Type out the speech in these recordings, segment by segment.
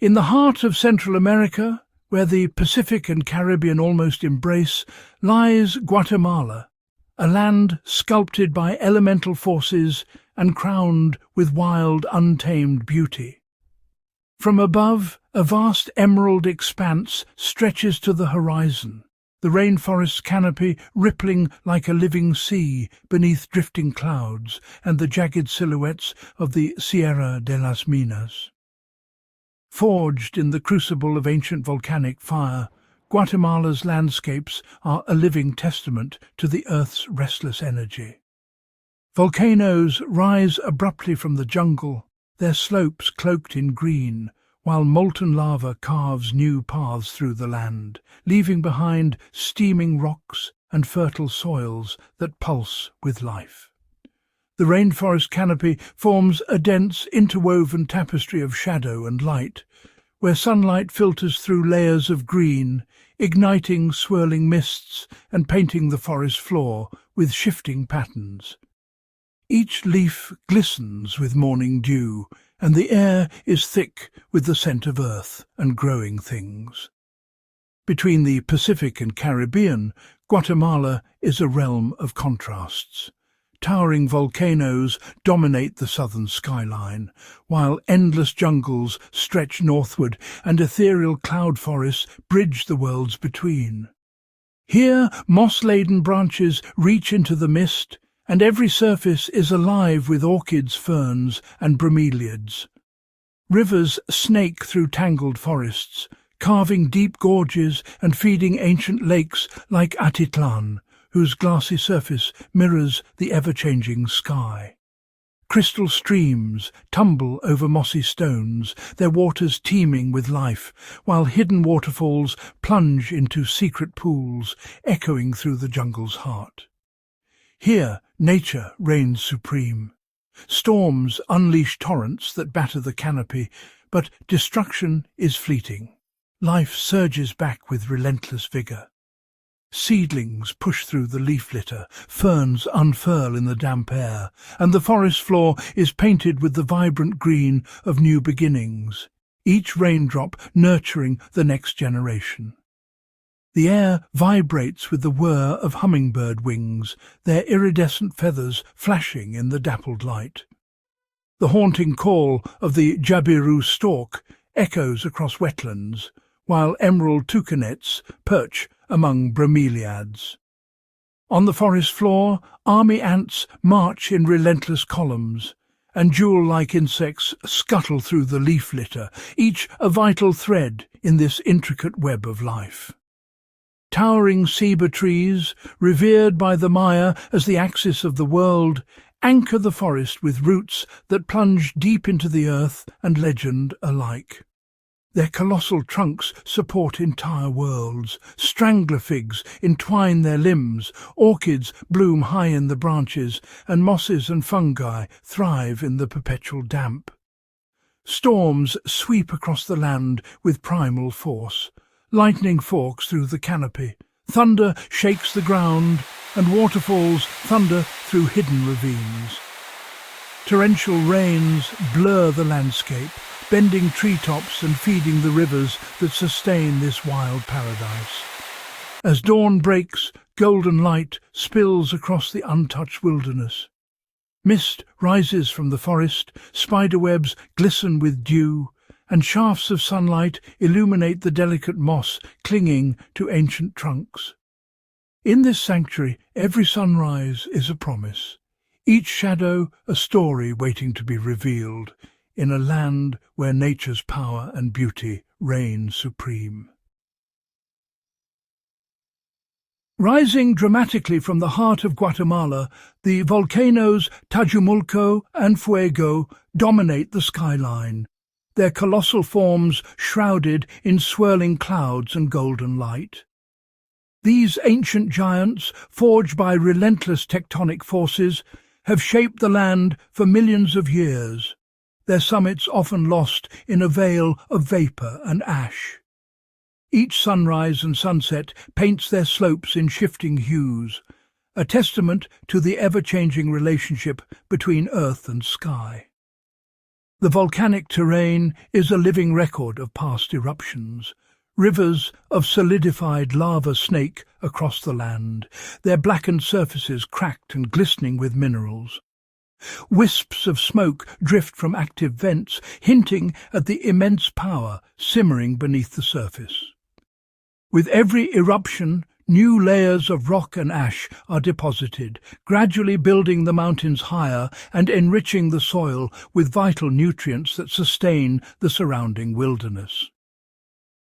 In the heart of Central America, where the Pacific and Caribbean almost embrace, lies Guatemala, a land sculpted by elemental forces and crowned with wild, untamed beauty. From above, a vast emerald expanse stretches to the horizon, the rainforest's canopy rippling like a living sea beneath drifting clouds and the jagged silhouettes of the Sierra de las Minas. Forged in the crucible of ancient volcanic fire, Guatemala's landscapes are a living testament to the Earth's restless energy. Volcanoes rise abruptly from the jungle, their slopes cloaked in green, while molten lava carves new paths through the land, leaving behind steaming rocks and fertile soils that pulse with life. The rainforest canopy forms a dense, interwoven tapestry of shadow and light, where sunlight filters through layers of green, igniting swirling mists and painting the forest floor with shifting patterns. Each leaf glistens with morning dew, and the air is thick with the scent of earth and growing things. Between the Pacific and Caribbean, Guatemala is a realm of contrasts. Towering volcanoes dominate the southern skyline, while endless jungles stretch northward and ethereal cloud forests bridge the worlds between. Here, moss-laden branches reach into the mist, and every surface is alive with orchids, ferns, and bromeliads. Rivers snake through tangled forests, carving deep gorges and feeding ancient lakes like Atitlan, whose glassy surface mirrors the ever-changing sky. Crystal streams tumble over mossy stones, their waters teeming with life, while hidden waterfalls plunge into secret pools, echoing through the jungle's heart. Here, nature reigns supreme. Storms unleash torrents that batter the canopy, but destruction is fleeting. Life surges back with relentless vigour. Seedlings push through the leaf litter, ferns unfurl in the damp air, and the forest floor is painted with the vibrant green of new beginnings, each raindrop nurturing the next generation. The air vibrates with the whir of hummingbird wings, their iridescent feathers flashing in the dappled light. The haunting call of the jabiru stork echoes across wetlands, while emerald toucanets perch among bromeliads. On the forest floor, army ants march in relentless columns, and jewel-like insects scuttle through the leaf litter, each a vital thread in this intricate web of life. Towering ceiba trees, revered by the Maya as the axis of the world, anchor the forest with roots that plunge deep into the earth and legend alike. Their colossal trunks support entire worlds, strangler figs entwine their limbs, orchids bloom high in the branches, and mosses and fungi thrive in the perpetual damp. Storms sweep across the land with primal force. Lightning forks through the canopy, thunder shakes the ground, and waterfalls thunder through hidden ravines. Torrential rains blur the landscape, bending treetops and feeding the rivers that sustain this wild paradise. As dawn breaks, golden light spills across the untouched wilderness. Mist rises from the forest, spiderwebs glisten with dew, and shafts of sunlight illuminate the delicate moss clinging to ancient trunks. In this sanctuary, every sunrise is a promise, each shadow a story waiting to be revealed, in a land where nature's power and beauty reign supreme. Rising dramatically from the heart of Guatemala, the volcanoes Tajumulco and Fuego dominate the skyline, their colossal forms shrouded in swirling clouds and golden light. These ancient giants, forged by relentless tectonic forces, have shaped the land for millions of years, their summits often lost in a veil of vapour and ash. Each sunrise and sunset paints their slopes in shifting hues, a testament to the ever-changing relationship between earth and sky. The volcanic terrain is a living record of past eruptions. Rivers of solidified lava snake across the land, their blackened surfaces cracked and glistening with minerals. Wisps of smoke drift from active vents, hinting at the immense power simmering beneath the surface. With every eruption, new layers of rock and ash are deposited, gradually building the mountains higher and enriching the soil with vital nutrients that sustain the surrounding wilderness.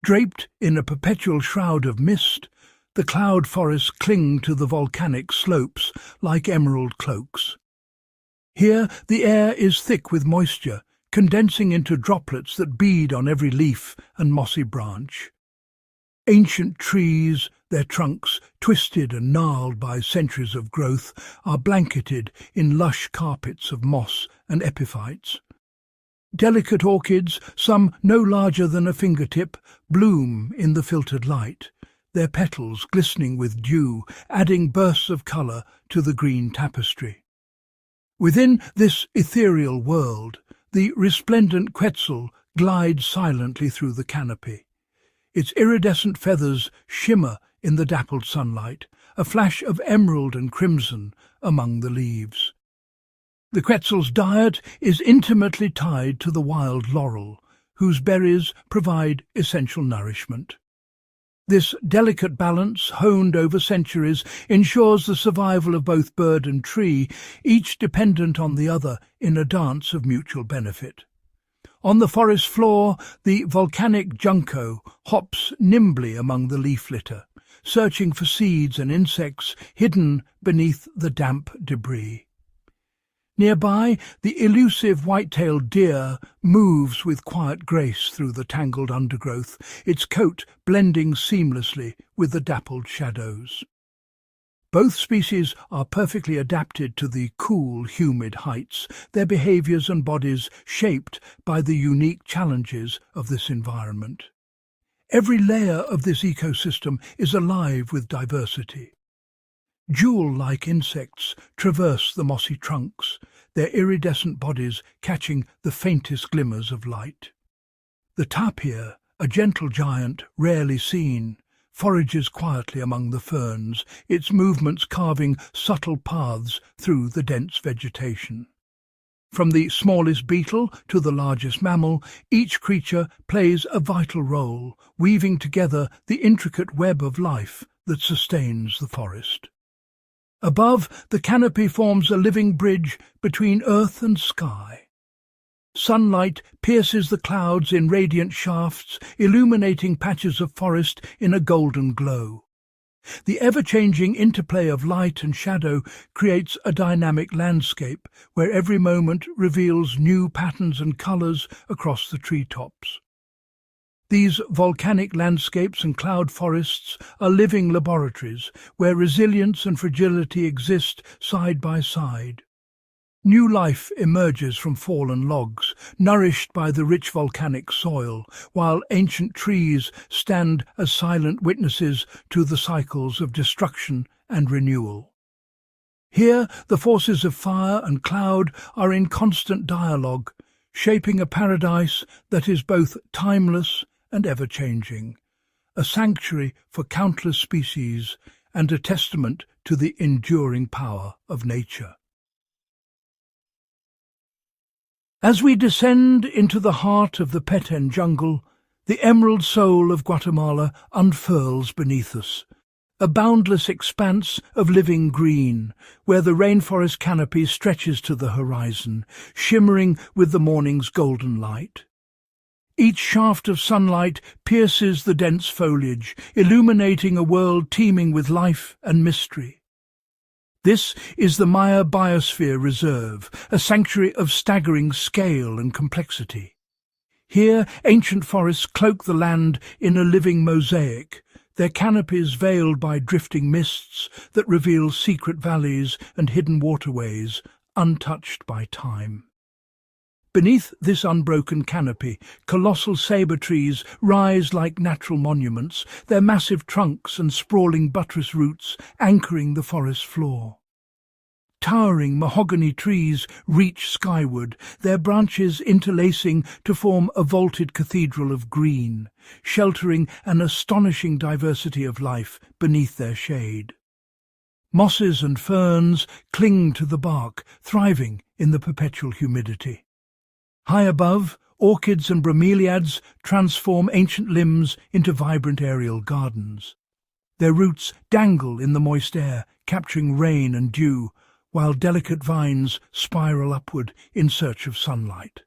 Draped in a perpetual shroud of mist, the cloud forests cling to the volcanic slopes like emerald cloaks. Here the air is thick with moisture, condensing into droplets that bead on every leaf and mossy branch. Ancient trees, their trunks, twisted and gnarled by centuries of growth, are blanketed in lush carpets of moss and epiphytes. Delicate orchids, some no larger than a fingertip, bloom in the filtered light, their petals glistening with dew, adding bursts of colour to the green tapestry. Within this ethereal world, the resplendent quetzal glides silently through the canopy. Its iridescent feathers shimmer in the dappled sunlight, a flash of emerald and crimson among the leaves. The quetzal's diet is intimately tied to the wild laurel, whose berries provide essential nourishment. This delicate balance, honed over centuries, ensures the survival of both bird and tree, each dependent on the other in a dance of mutual benefit. On the forest floor, the volcanic junco hops nimbly among the leaf litter, searching for seeds and insects hidden beneath the damp debris. Nearby, the elusive white-tailed deer moves with quiet grace through the tangled undergrowth, its coat blending seamlessly with the dappled shadows. Both species are perfectly adapted to the cool, humid heights, their behaviours and bodies shaped by the unique challenges of this environment. Every layer of this ecosystem is alive with diversity. Jewel-like insects traverse the mossy trunks, their iridescent bodies catching the faintest glimmers of light. The tapir, a gentle giant rarely seen, forages quietly among the ferns, its movements carving subtle paths through the dense vegetation. From the smallest beetle to the largest mammal, each creature plays a vital role, weaving together the intricate web of life that sustains the forest. Above, the canopy forms a living bridge between earth and sky. Sunlight pierces the clouds in radiant shafts, illuminating patches of forest in a golden glow. The ever-changing interplay of light and shadow creates a dynamic landscape where every moment reveals new patterns and colours across the treetops. These volcanic landscapes and cloud forests are living laboratories where resilience and fragility exist side by side. New life emerges from fallen logs, nourished by the rich volcanic soil, while ancient trees stand as silent witnesses to the cycles of destruction and renewal. Here, the forces of fire and cloud are in constant dialogue, shaping a paradise that is both timeless and ever-changing, a sanctuary for countless species and a testament to the enduring power of nature. As we descend into the heart of the Petén jungle, the emerald soul of Guatemala unfurls beneath us, a boundless expanse of living green, where the rainforest canopy stretches to the horizon, shimmering with the morning's golden light. Each shaft of sunlight pierces the dense foliage, illuminating a world teeming with life and mystery. This is the Maya Biosphere Reserve, a sanctuary of staggering scale and complexity. Here, ancient forests cloak the land in a living mosaic, their canopies veiled by drifting mists that reveal secret valleys and hidden waterways, untouched by time. Beneath this unbroken canopy, colossal sabre trees rise like natural monuments, their massive trunks and sprawling buttress roots anchoring the forest floor. Towering mahogany trees reach skyward, their branches interlacing to form a vaulted cathedral of green, sheltering an astonishing diversity of life beneath their shade. Mosses and ferns cling to the bark, thriving in the perpetual humidity. High above, orchids and bromeliads transform ancient limbs into vibrant aerial gardens. Their roots dangle in the moist air, capturing rain and dew, while delicate vines spiral upward in search of sunlight.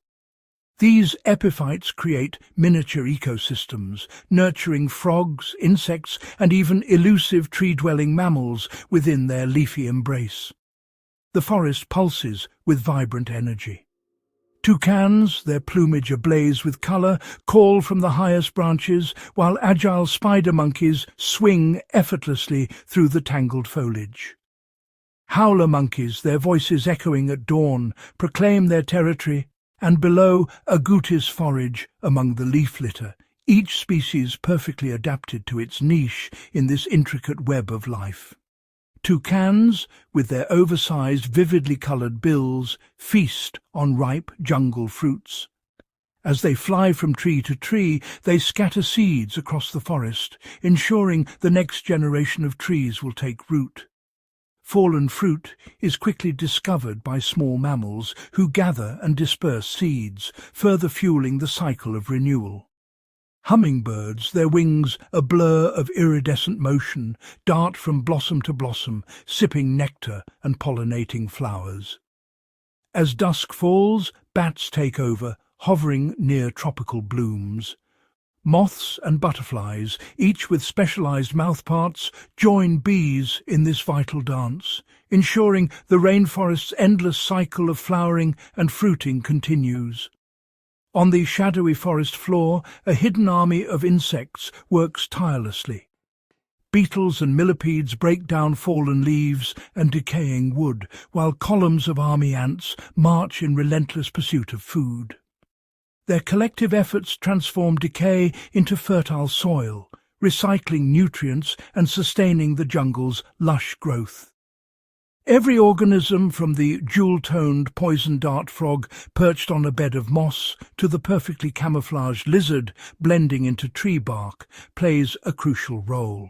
These epiphytes create miniature ecosystems, nurturing frogs, insects, and even elusive tree-dwelling mammals within their leafy embrace. The forest pulses with vibrant energy. Toucans, their plumage ablaze with colour, call from the highest branches, while agile spider monkeys swing effortlessly through the tangled foliage. Howler monkeys, their voices echoing at dawn, proclaim their territory, and below, agoutis forage among the leaf litter, each species perfectly adapted to its niche in this intricate web of life. Toucans, with their oversized, vividly coloured bills, feast on ripe jungle fruits. As they fly from tree to tree, they scatter seeds across the forest, ensuring the next generation of trees will take root. Fallen fruit is quickly discovered by small mammals who gather and disperse seeds, further fueling the cycle of renewal. Hummingbirds, their wings a blur of iridescent motion, dart from blossom to blossom, sipping nectar and pollinating flowers. As dusk falls, bats take over, hovering near tropical blooms. Moths and butterflies, each with specialized mouthparts, join bees in this vital dance, ensuring the rainforest's endless cycle of flowering and fruiting continues. On the shadowy forest floor, a hidden army of insects works tirelessly. Beetles and millipedes break down fallen leaves and decaying wood, while columns of army ants march in relentless pursuit of food. Their collective efforts transform decay into fertile soil, recycling nutrients and sustaining the jungle's lush growth. Every organism, from the jewel-toned poison dart frog perched on a bed of moss to the perfectly camouflaged lizard blending into tree bark, plays a crucial role.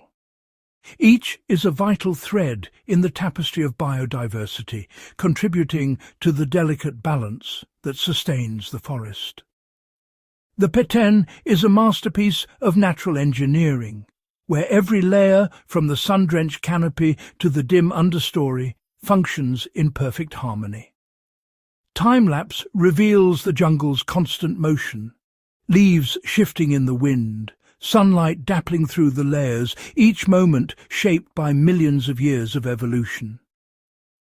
Each is a vital thread in the tapestry of biodiversity, contributing to the delicate balance that sustains the forest. The Petén is a masterpiece of natural engineering, where every layer, from the sun-drenched canopy to the dim understory, functions in perfect harmony. Time-lapse reveals the jungle's constant motion, leaves shifting in the wind, sunlight dappling through the layers, each moment shaped by millions of years of evolution.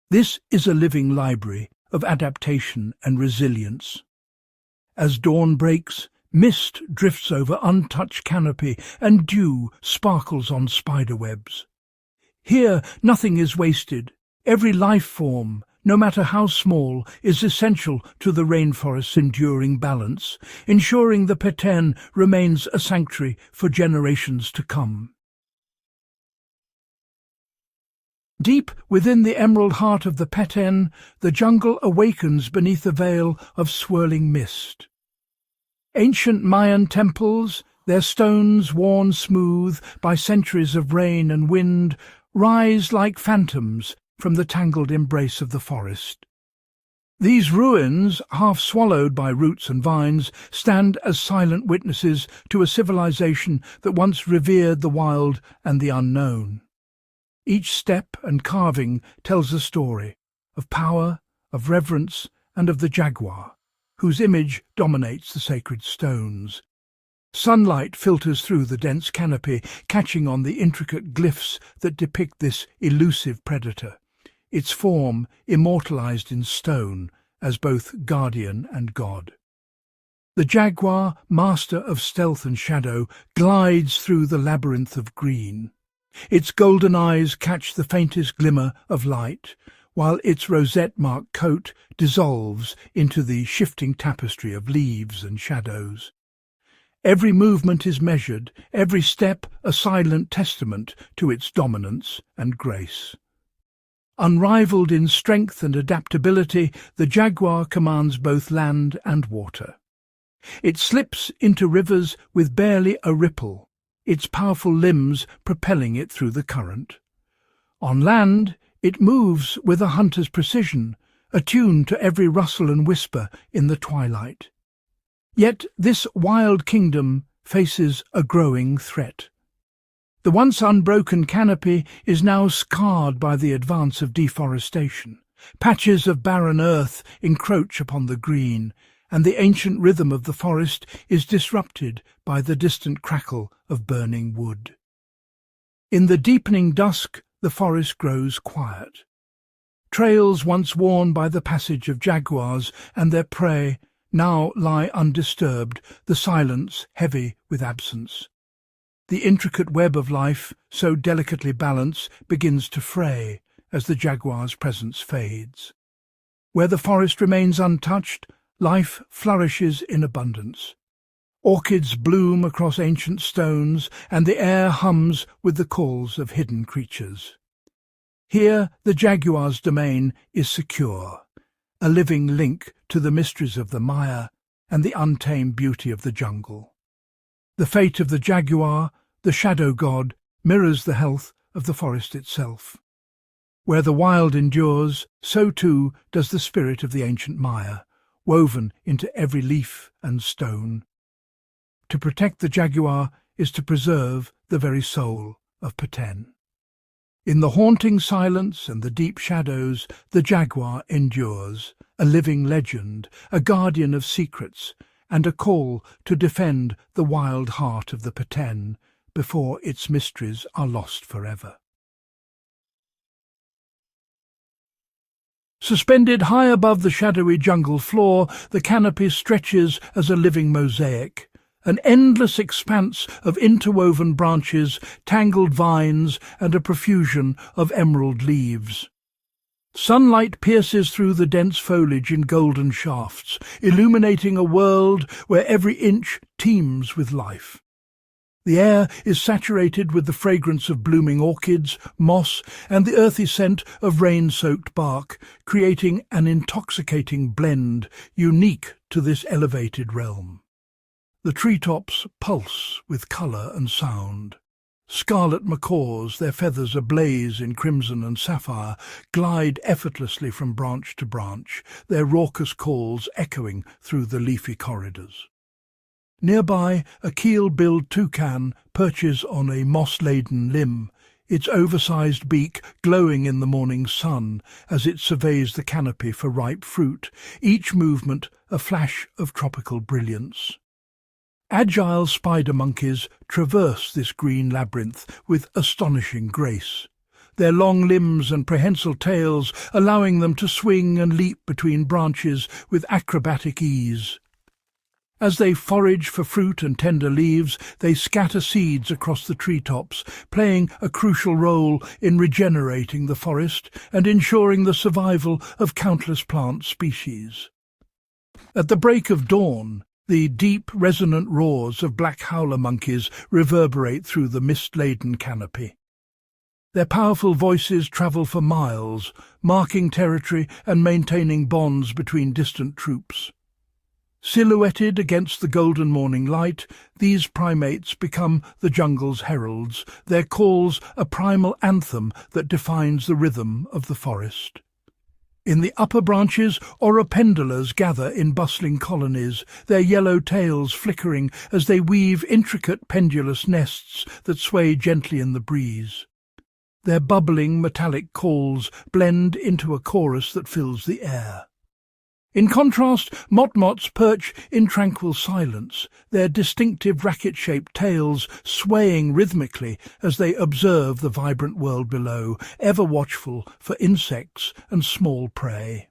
This is a living library of adaptation and resilience. As dawn breaks, mist drifts over untouched canopy and dew sparkles on spiderwebs. Here nothing is wasted. Every life form, no matter how small, is essential to the rainforest's enduring balance, ensuring the Petén remains a sanctuary for generations to come. Deep within the emerald heart of the Petén, the jungle awakens beneath a veil of swirling mist. Ancient Mayan temples, their stones worn smooth by centuries of rain and wind, rise like phantoms from the tangled embrace of the forest. These ruins, half swallowed by roots and vines, stand as silent witnesses to a civilization that once revered the wild and the unknown. Each step and carving tells a story of power, of reverence, and of the jaguar, whose image dominates the sacred stones. Sunlight filters through the dense canopy, catching on the intricate glyphs that depict this elusive predator, its form immortalized in stone as both guardian and god. The jaguar, master of stealth and shadow, glides through the labyrinth of green. Its golden eyes catch the faintest glimmer of light, while its rosette-marked coat dissolves into the shifting tapestry of leaves and shadows. Every movement is measured, every step a silent testament to its dominance and grace. Unrivaled in strength and adaptability, the jaguar commands both land and water. It slips into rivers with barely a ripple, its powerful limbs propelling it through the current. On land, it moves with a hunter's precision, attuned to every rustle and whisper in the twilight. Yet this wild kingdom faces a growing threat. The once unbroken canopy is now scarred by the advance of deforestation. Patches of barren earth encroach upon the green, and the ancient rhythm of the forest is disrupted by the distant crackle of burning wood. In the deepening dusk, the forest grows quiet. Trails once worn by the passage of jaguars and their prey now lie undisturbed, the silence heavy with absence. The intricate web of life, so delicately balanced, begins to fray as the jaguar's presence fades. Where the forest remains untouched, life flourishes in abundance. Orchids bloom across ancient stones, and the air hums with the calls of hidden creatures. Here the jaguar's domain is secure, a living link to the mysteries of the mire and the untamed beauty of the jungle. The fate of the jaguar, the shadow god, mirrors the health of the forest itself. Where the wild endures, so too does the spirit of the ancient mire, woven into every leaf and stone. To protect the jaguar is to preserve the very soul of Petén. In the haunting silence and the deep shadows, the jaguar endures, a living legend, a guardian of secrets, and a call to defend the wild heart of the Petén before its mysteries are lost forever. Suspended high above the shadowy jungle floor, the canopy stretches as a living mosaic, an endless expanse of interwoven branches, tangled vines, and a profusion of emerald leaves. Sunlight pierces through the dense foliage in golden shafts, illuminating a world where every inch teems with life. The air is saturated with the fragrance of blooming orchids, moss, and the earthy scent of rain-soaked bark, creating an intoxicating blend unique to this elevated realm. The treetops pulse with colour and sound. Scarlet macaws, their feathers ablaze in crimson and sapphire, glide effortlessly from branch to branch, their raucous calls echoing through the leafy corridors. Nearby, a keel-billed toucan perches on a moss-laden limb, its oversized beak glowing in the morning sun as it surveys the canopy for ripe fruit, each movement a flash of tropical brilliance. Agile spider monkeys traverse this green labyrinth with astonishing grace, their long limbs and prehensile tails allowing them to swing and leap between branches with acrobatic ease. As they forage for fruit and tender leaves, they scatter seeds across the treetops, playing a crucial role in regenerating the forest and ensuring the survival of countless plant species. At the break of dawn, the deep, resonant roars of black howler monkeys reverberate through the mist-laden canopy. Their powerful voices travel for miles, marking territory and maintaining bonds between distant troops. Silhouetted against the golden morning light, these primates become the jungle's heralds, their calls a primal anthem that defines the rhythm of the forest. In the upper branches, oropendulas gather in bustling colonies, their yellow tails flickering as they weave intricate pendulous nests that sway gently in the breeze. Their bubbling metallic calls blend into a chorus that fills the air. In contrast, motmots perch in tranquil silence, their distinctive racket-shaped tails swaying rhythmically as they observe the vibrant world below, ever watchful for insects and small prey.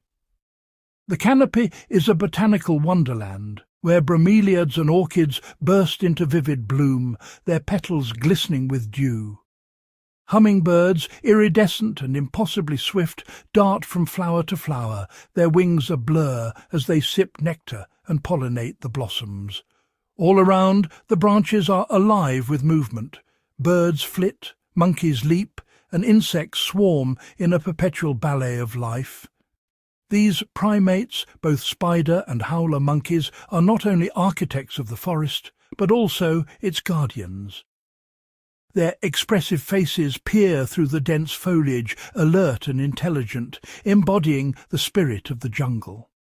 The canopy is a botanical wonderland, where bromeliads and orchids burst into vivid bloom, their petals glistening with dew. Hummingbirds, iridescent and impossibly swift, dart from flower to flower, their wings a blur as they sip nectar and pollinate the blossoms. All around, the branches are alive with movement. Birds flit, monkeys leap, and insects swarm in a perpetual ballet of life. These primates, both spider and howler monkeys, are not only architects of the forest, but also its guardians. Their expressive faces peer through the dense foliage, alert and intelligent, embodying the spirit of the jungle.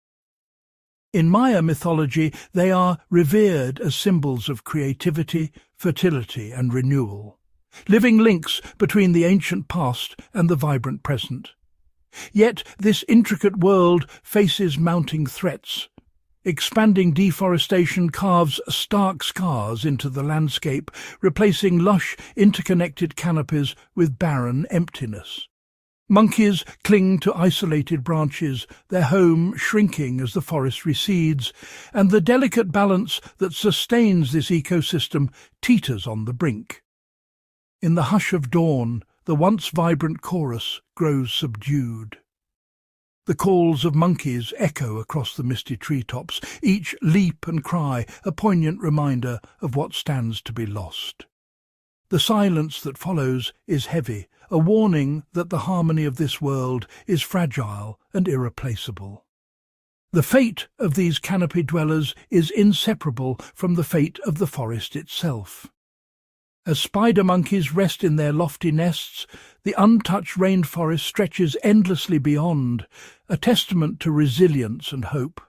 In Maya mythology, they are revered as symbols of creativity, fertility and renewal, living links between the ancient past and the vibrant present. Yet this intricate world faces mounting threats. Expanding deforestation carves stark scars into the landscape, replacing lush, interconnected canopies with barren emptiness. Monkeys cling to isolated branches, their home shrinking as the forest recedes, and the delicate balance that sustains this ecosystem teeters on the brink. In the hush of dawn, the once vibrant chorus grows subdued. The calls of monkeys echo across the misty treetops, each leap and cry a poignant reminder of what stands to be lost. The silence that follows is heavy, a warning that the harmony of this world is fragile and irreplaceable. The fate of these canopy dwellers is inseparable from the fate of the forest itself. As spider monkeys rest in their lofty nests, the untouched rainforest stretches endlessly beyond, a testament to resilience and hope.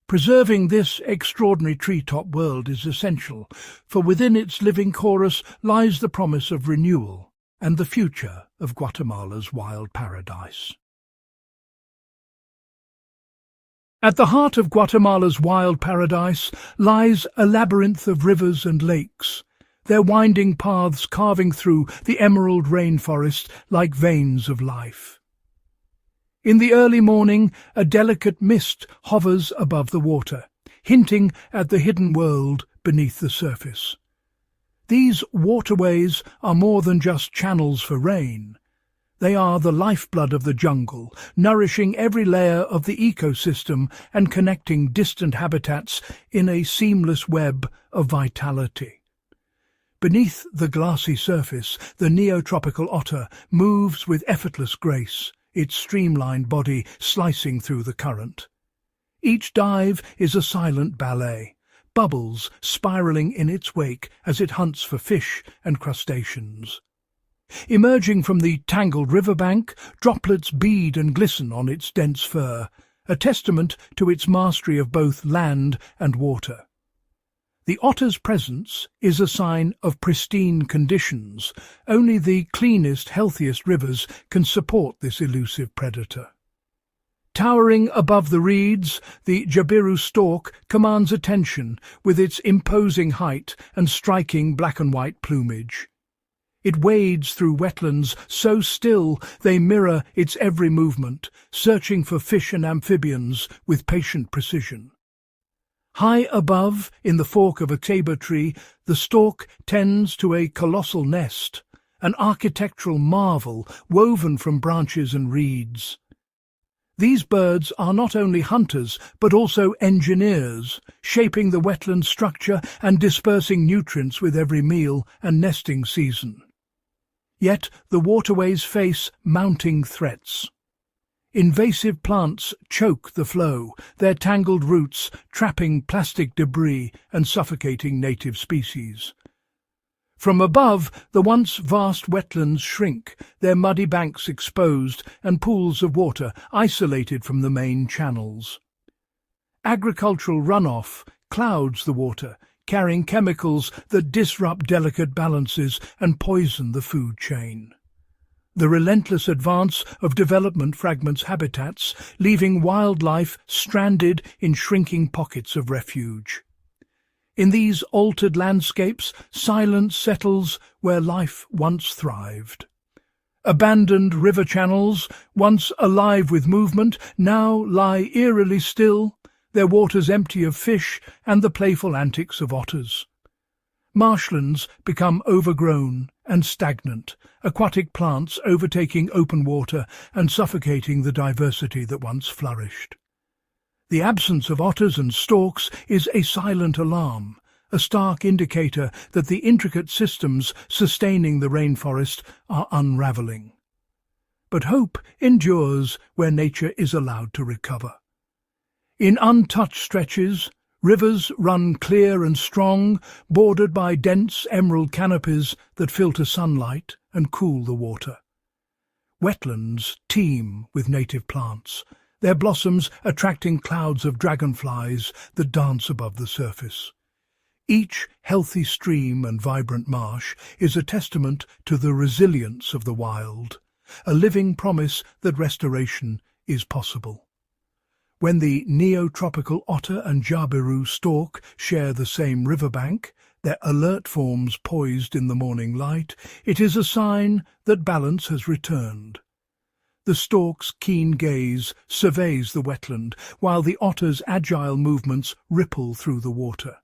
Preserving this extraordinary treetop world is essential, for within its living chorus lies the promise of renewal and the future of Guatemala's wild paradise. At the heart of Guatemala's wild paradise lies a labyrinth of rivers and lakes, their winding paths carving through the emerald rainforest like veins of life. In the early morning, a delicate mist hovers above the water, hinting at the hidden world beneath the surface. These waterways are more than just channels for rain. They are the lifeblood of the jungle, nourishing every layer of the ecosystem and connecting distant habitats in a seamless web of vitality. Beneath the glassy surface, the neotropical otter moves with effortless grace, its streamlined body slicing through the current. Each dive is a silent ballet, bubbles spiraling in its wake as it hunts for fish and crustaceans. Emerging from the tangled riverbank, droplets bead and glisten on its dense fur, a testament to its mastery of both land and water. The otter's presence is a sign of pristine conditions. Only the cleanest, healthiest rivers can support this elusive predator. Towering above the reeds, the jabiru stork commands attention with its imposing height and striking black and white plumage. It wades through wetlands so still they mirror its every movement, searching for fish and amphibians with patient precision. High above, in the fork of a tabor tree, the stork tends to a colossal nest, an architectural marvel woven from branches and reeds. These birds are not only hunters, but also engineers, shaping the wetland structure and dispersing nutrients with every meal and nesting season. Yet the waterways face mounting threats. Invasive plants choke the flow, their tangled roots trapping plastic debris and suffocating native species. From above, the once vast wetlands shrink, their muddy banks exposed and pools of water isolated from the main channels. Agricultural runoff clouds the water, carrying chemicals that disrupt delicate balances and poison the food chain. The relentless advance of development fragments habitats, leaving wildlife stranded in shrinking pockets of refuge. In these altered landscapes, silence settles where life once thrived. Abandoned river channels, once alive with movement, now lie eerily still, their waters empty of fish and the playful antics of otters. Marshlands become overgrown and stagnant, aquatic plants overtaking open water and suffocating the diversity that once flourished. The absence of otters and storks is a silent alarm, a stark indicator that the intricate systems sustaining the rainforest are unraveling. But hope endures where nature is allowed to recover. In untouched stretches, rivers run clear and strong, bordered by dense emerald canopies that filter sunlight and cool the water. Wetlands teem with native plants, their blossoms attracting clouds of dragonflies that dance above the surface. Each healthy stream and vibrant marsh is a testament to the resilience of the wild, a living promise that restoration is possible. When the neotropical otter and jabiru stork share the same riverbank, their alert forms poised in the morning light, it is a sign that balance has returned. The stork's keen gaze surveys the wetland, while the otter's agile movements ripple through the water.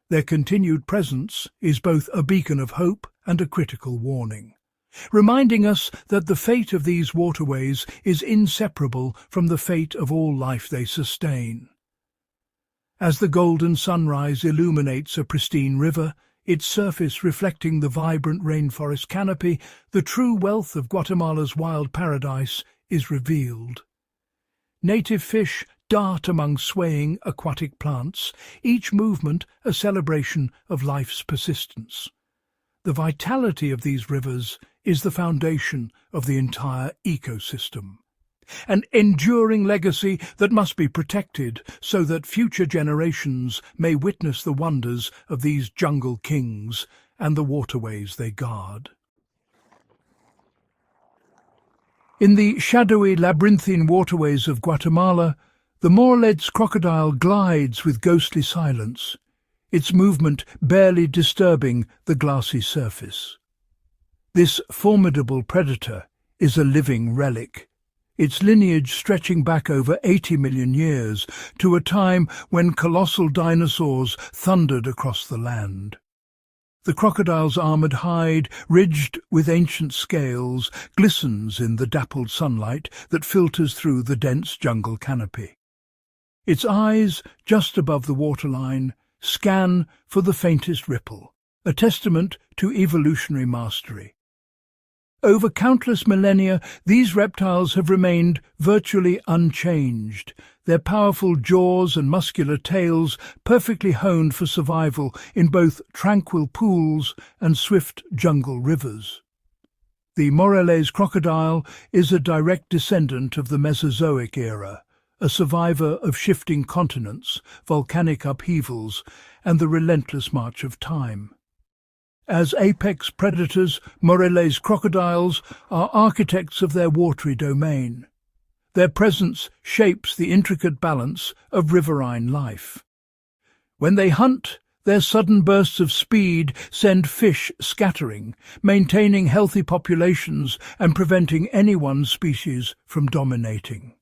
Their continued presence is both a beacon of hope and a critical warning, reminding us that the fate of these waterways is inseparable from the fate of all life they sustain. As the golden sunrise illuminates a pristine river, its surface reflecting the vibrant rainforest canopy, the true wealth of Guatemala's wild paradise is revealed. Native fish dart among swaying aquatic plants, each movement a celebration of life's persistence. The vitality of these rivers is the foundation of the entire ecosystem, an enduring legacy that must be protected so that future generations may witness the wonders of these jungle kings and the waterways they guard. In the shadowy labyrinthine waterways of Guatemala, the Morelet's crocodile glides with ghostly silence, its movement barely disturbing the glassy surface. This formidable predator is a living relic, its lineage stretching back over 80 million years to a time when colossal dinosaurs thundered across the land. The crocodile's armoured hide, ridged with ancient scales, glistens in the dappled sunlight that filters through the dense jungle canopy. Its eyes, just above the waterline, scan for the faintest ripple, a testament to evolutionary mastery. Over countless millennia, these reptiles have remained virtually unchanged, their powerful jaws and muscular tails perfectly honed for survival in both tranquil pools and swift jungle rivers. The Morelet's crocodile is a direct descendant of the Mesozoic era, a survivor of shifting continents, volcanic upheavals, and the relentless march of time. As apex predators, Morelet's crocodiles are architects of their watery domain. Their presence shapes the intricate balance of riverine life. When they hunt, their sudden bursts of speed send fish scattering, maintaining healthy populations and preventing any one species from dominating.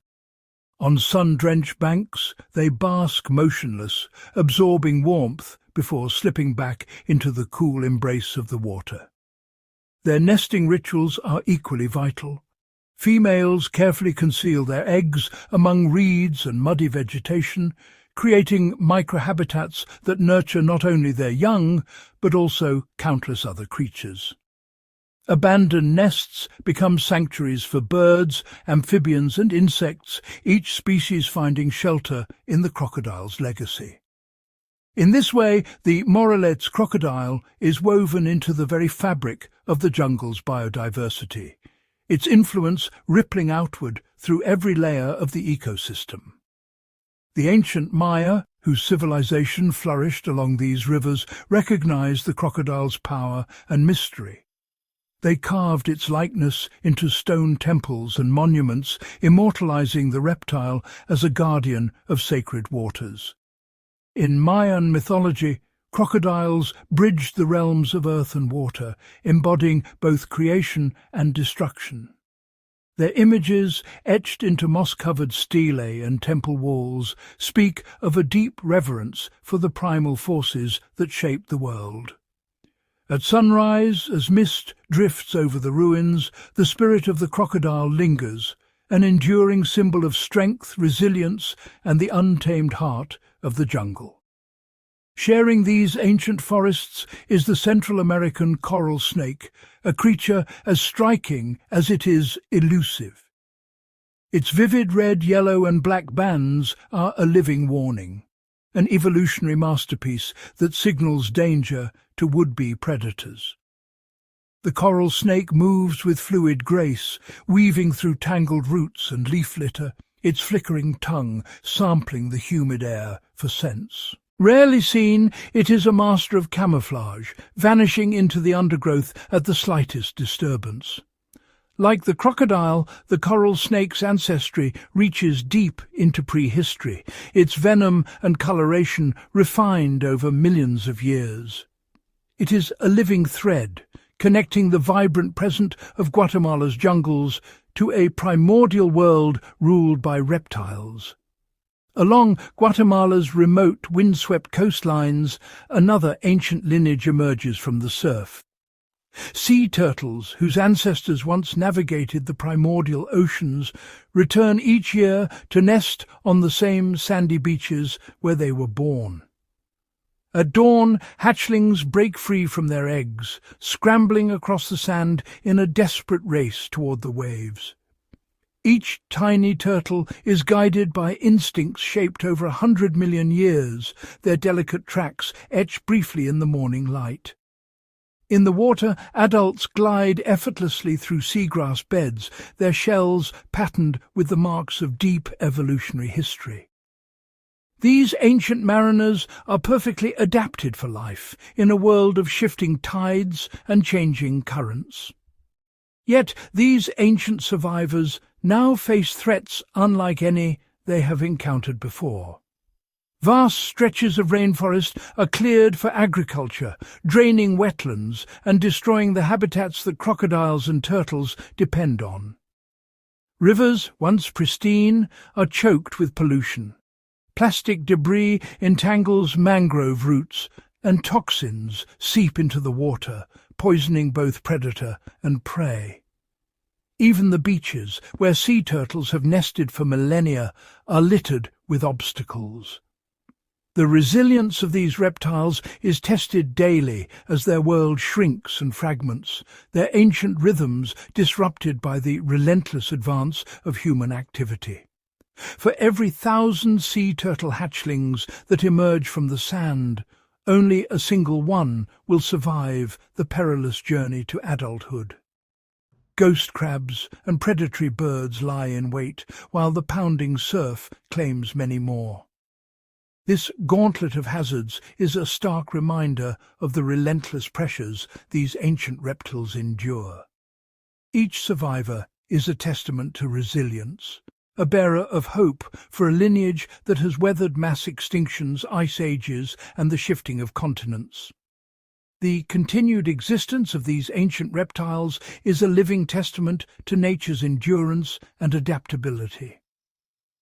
On sun-drenched banks, they bask motionless, absorbing warmth before slipping back into the cool embrace of the water. Their nesting rituals are equally vital. Females carefully conceal their eggs among reeds and muddy vegetation, creating microhabitats that nurture not only their young, but also countless other creatures. Abandoned nests become sanctuaries for birds, amphibians and insects, each species finding shelter in the crocodile's legacy. In this way, the Morelet's crocodile is woven into the very fabric of the jungle's biodiversity, its influence rippling outward through every layer of the ecosystem. The ancient Maya, whose civilization flourished along these rivers, recognized the crocodile's power and mystery. They carved its likeness into stone temples and monuments, immortalizing the reptile as a guardian of sacred waters. In Mayan mythology, crocodiles bridged the realms of earth and water, embodying both creation and destruction. Their images, etched into moss-covered stelae and temple walls, speak of a deep reverence for the primal forces that shape the world. At sunrise, as mist drifts over the ruins, the spirit of the crocodile lingers, an enduring symbol of strength, resilience, and the untamed heart of the jungle. Sharing these ancient forests is the Central American coral snake, a creature as striking as it is elusive. Its vivid red, yellow and black bands are a living warning, an evolutionary masterpiece that signals danger to would-be predators. The coral snake moves with fluid grace, weaving through tangled roots and leaf litter, its flickering tongue sampling the humid air for scents. Rarely seen, it is a master of camouflage, vanishing into the undergrowth at the slightest disturbance. Like the crocodile, the coral snake's ancestry reaches deep into prehistory, its venom and coloration refined over millions of years. It is a living thread, connecting the vibrant present of Guatemala's jungles to a primordial world ruled by reptiles. Along Guatemala's remote, windswept coastlines, another ancient lineage emerges from the surf. Sea turtles, whose ancestors once navigated the primordial oceans, return each year to nest on the same sandy beaches where they were born. At dawn, hatchlings break free from their eggs, scrambling across the sand in a desperate race toward the waves. Each tiny turtle is guided by instincts shaped over 100 million years, their delicate tracks etched briefly in the morning light. In the water, adults glide effortlessly through seagrass beds, their shells patterned with the marks of deep evolutionary history. These ancient mariners are perfectly adapted for life in a world of shifting tides and changing currents. Yet these ancient survivors now face threats unlike any they have encountered before. Vast stretches of rainforest are cleared for agriculture, draining wetlands and destroying the habitats that crocodiles and turtles depend on. Rivers, once pristine, are choked with pollution. Plastic debris entangles mangrove roots, and toxins seep into the water, poisoning both predator and prey. Even the beaches, where sea turtles have nested for millennia, are littered with obstacles. The resilience of these reptiles is tested daily as their world shrinks and fragments, their ancient rhythms disrupted by the relentless advance of human activity. For every 1,000 sea turtle hatchlings that emerge from the sand, only a single one will survive the perilous journey to adulthood. Ghost crabs and predatory birds lie in wait, while the pounding surf claims many more. This gauntlet of hazards is a stark reminder of the relentless pressures these ancient reptiles endure. Each survivor is a testament to resilience, a bearer of hope for a lineage that has weathered mass extinctions, ice ages, and the shifting of continents. The continued existence of these ancient reptiles is a living testament to nature's endurance and adaptability.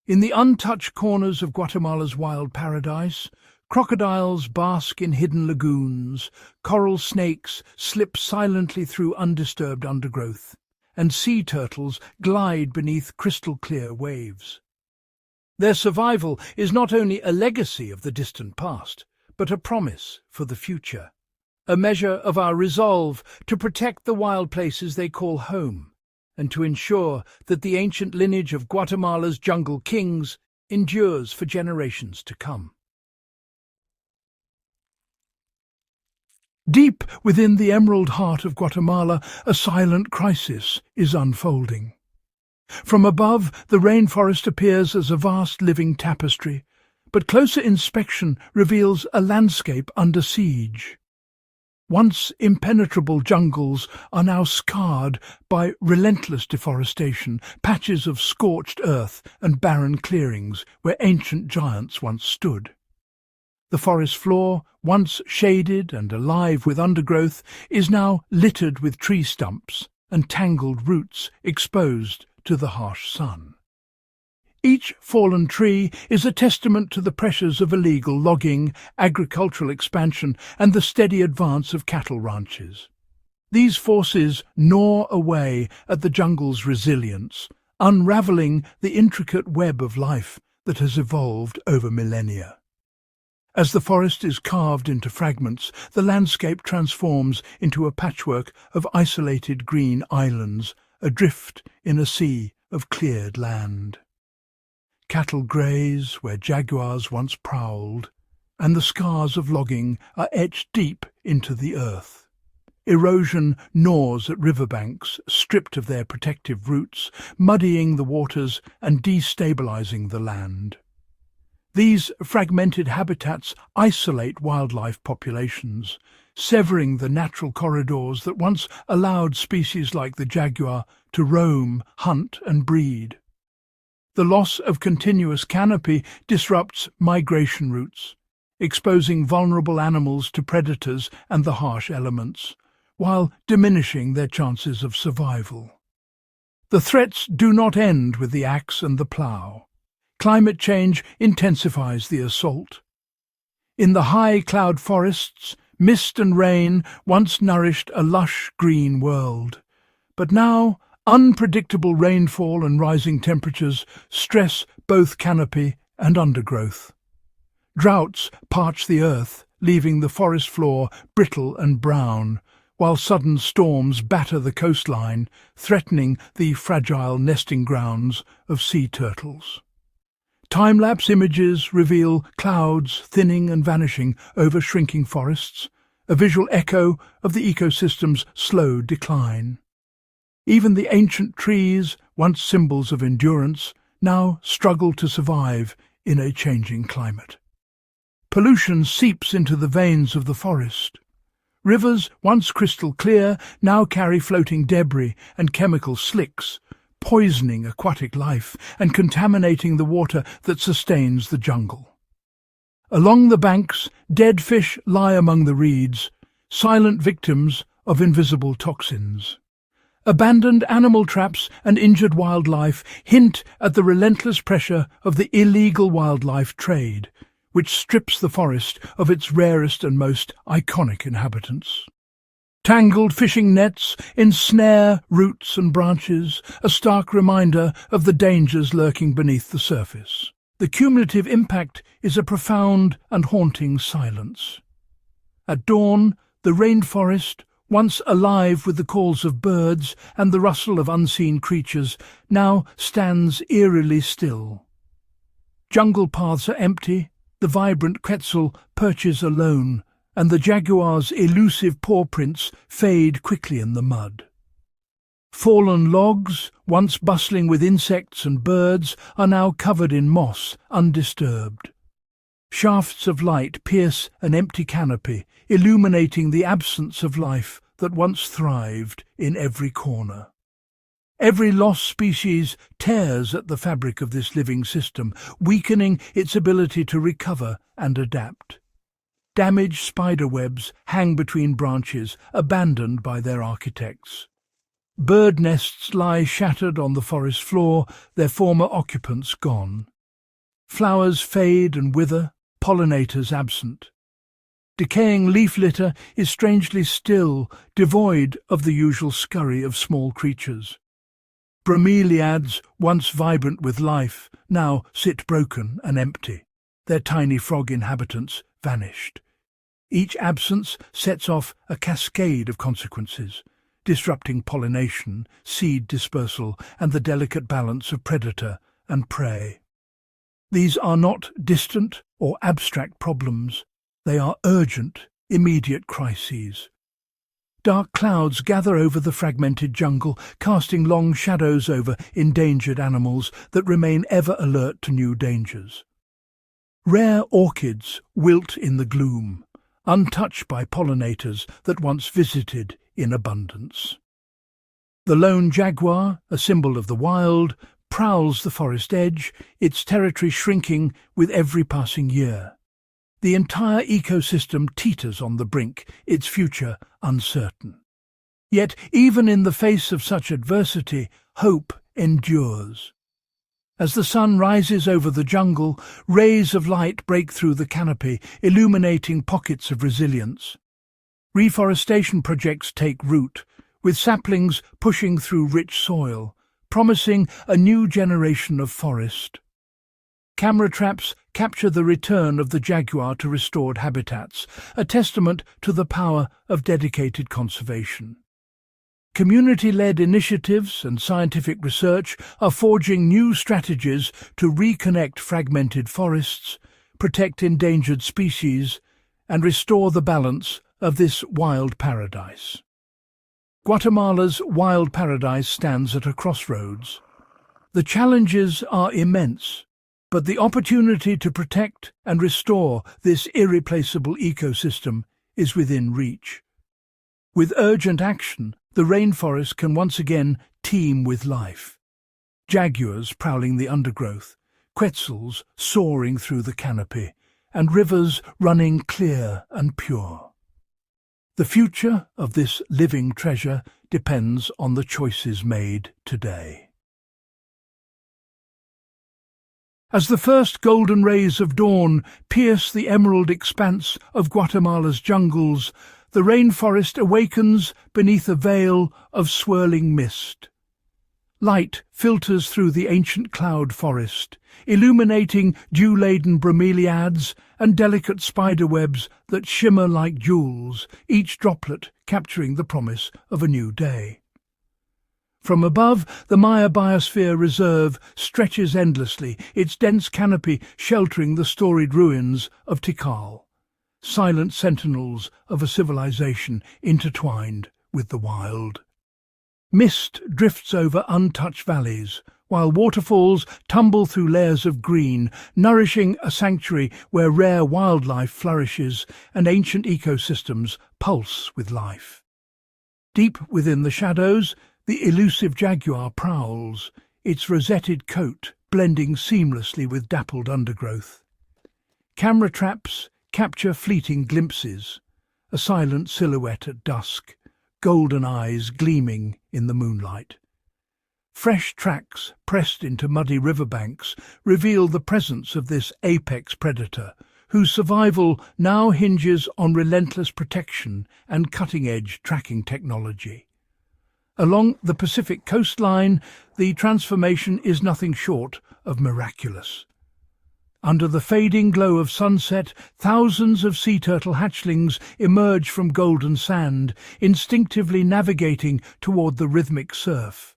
In the untouched corners of Guatemala's wild paradise, crocodiles bask in hidden lagoons, coral snakes slip silently through undisturbed undergrowth, and sea turtles glide beneath crystal-clear waves. Their survival is not only a legacy of the distant past, but a promise for the future, a measure of our resolve to protect the wild places they call home, and to ensure that the ancient lineage of Guatemala's jungle kings endures for generations to come. Deep within the emerald heart of Guatemala, a silent crisis is unfolding. From above, the rainforest appears as a vast living tapestry, but closer inspection reveals a landscape under siege. Once impenetrable jungles are now scarred by relentless deforestation, patches of scorched earth and barren clearings where ancient giants once stood. The forest floor, once shaded and alive with undergrowth, is now littered with tree stumps and tangled roots exposed to the harsh sun. Each fallen tree is a testament to the pressures of illegal logging, agricultural expansion, and the steady advance of cattle ranches. These forces gnaw away at the jungle's resilience, unraveling the intricate web of life that has evolved over millennia. As the forest is carved into fragments, the landscape transforms into a patchwork of isolated green islands, adrift in a sea of cleared land. Cattle graze where jaguars once prowled, and the scars of logging are etched deep into the earth. Erosion gnaws at riverbanks, stripped of their protective roots, muddying the waters and destabilizing the land. These fragmented habitats isolate wildlife populations, severing the natural corridors that once allowed species like the jaguar to roam, hunt and breed. The loss of continuous canopy disrupts migration routes, exposing vulnerable animals to predators and the harsh elements, while diminishing their chances of survival. The threats do not end with the axe and the plough. Climate change intensifies the assault. In the high cloud forests, mist and rain once nourished a lush green world, but now unpredictable rainfall and rising temperatures stress both canopy and undergrowth. Droughts parch the earth, leaving the forest floor brittle and brown, while sudden storms batter the coastline, threatening the fragile nesting grounds of sea turtles. Time-lapse images reveal clouds thinning and vanishing over shrinking forests, a visual echo of the ecosystem's slow decline. Even the ancient trees, once symbols of endurance, now struggle to survive in a changing climate. Pollution seeps into the veins of the forest. Rivers, once crystal clear, now carry floating debris and chemical slicks, poisoning aquatic life and contaminating the water that sustains the jungle. Along the banks, dead fish lie among the reeds, silent victims of invisible toxins. Abandoned animal traps and injured wildlife hint at the relentless pressure of the illegal wildlife trade, which strips the forest of its rarest and most iconic inhabitants. Tangled fishing nets ensnare roots and branches, a stark reminder of the dangers lurking beneath the surface. The cumulative impact is a profound and haunting silence. At dawn, the rainforest, once alive with the calls of birds and the rustle of unseen creatures, now stands eerily still. Jungle paths are empty, the vibrant quetzal perches alone, and the jaguar's elusive paw prints fade quickly in the mud. Fallen logs, once bustling with insects and birds, are now covered in moss, undisturbed. Shafts of light pierce an empty canopy, illuminating the absence of life that once thrived in every corner. Every lost species tears at the fabric of this living system, weakening its ability to recover and adapt. Damaged spider webs hang between branches, abandoned by their architects. Bird nests lie shattered on the forest floor, their former occupants gone. Flowers fade and wither, pollinators absent. Decaying leaf litter is strangely still, devoid of the usual scurry of small creatures. Bromeliads, once vibrant with life, now sit broken and empty, their tiny frog inhabitants vanished. Each absence sets off a cascade of consequences, disrupting pollination, seed dispersal, and the delicate balance of predator and prey. These are not distant or abstract problems. They are urgent, immediate crises. Dark clouds gather over the fragmented jungle, casting long shadows over endangered animals that remain ever alert to new dangers. Rare orchids wilt in the gloom, untouched by pollinators that once visited in abundance. The lone jaguar, a symbol of the wild, prowls the forest edge, its territory shrinking with every passing year. The entire ecosystem teeters on the brink, its future uncertain. Yet, even in the face of such adversity, hope endures. As the sun rises over the jungle, rays of light break through the canopy, illuminating pockets of resilience. Reforestation projects take root, with saplings pushing through rich soil, promising a new generation of forest. camera traps capture the return of the jaguar to restored habitats, a testament to the power of dedicated conservation. Community-led initiatives and scientific research are forging new strategies to reconnect fragmented forests, protect endangered species, and restore the balance of this wild paradise. Guatemala's wild paradise stands at a crossroads. The challenges are immense, but the opportunity to protect and restore this irreplaceable ecosystem is within reach. With urgent action, the rainforest can once again teem with life. Jaguars prowling the undergrowth, quetzals soaring through the canopy, and rivers running clear and pure. The future of this living treasure depends on the choices made today. As the first golden rays of dawn pierce the emerald expanse of Guatemala's jungles, the rainforest awakens beneath a veil of swirling mist. Light filters through the ancient cloud forest, illuminating dew-laden bromeliads and delicate spiderwebs that shimmer like jewels, each droplet capturing the promise of a new day. From above, the Maya Biosphere Reserve stretches endlessly, its dense canopy sheltering the storied ruins of Tikal, silent sentinels of a civilization intertwined with the wild. Mist drifts over untouched valleys, while waterfalls tumble through layers of green, nourishing a sanctuary where rare wildlife flourishes and ancient ecosystems pulse with life. Deep within the shadows, the elusive jaguar prowls, its rosetted coat blending seamlessly with dappled undergrowth. Camera traps capture fleeting glimpses, a silent silhouette at dusk, golden eyes gleaming in the moonlight. Fresh tracks pressed into muddy riverbanks reveal the presence of this apex predator, whose survival now hinges on relentless protection and cutting-edge tracking technology. Along the Pacific coastline, the transformation is nothing short of miraculous. Under the fading glow of sunset, thousands of sea turtle hatchlings emerge from golden sand, instinctively navigating toward the rhythmic surf.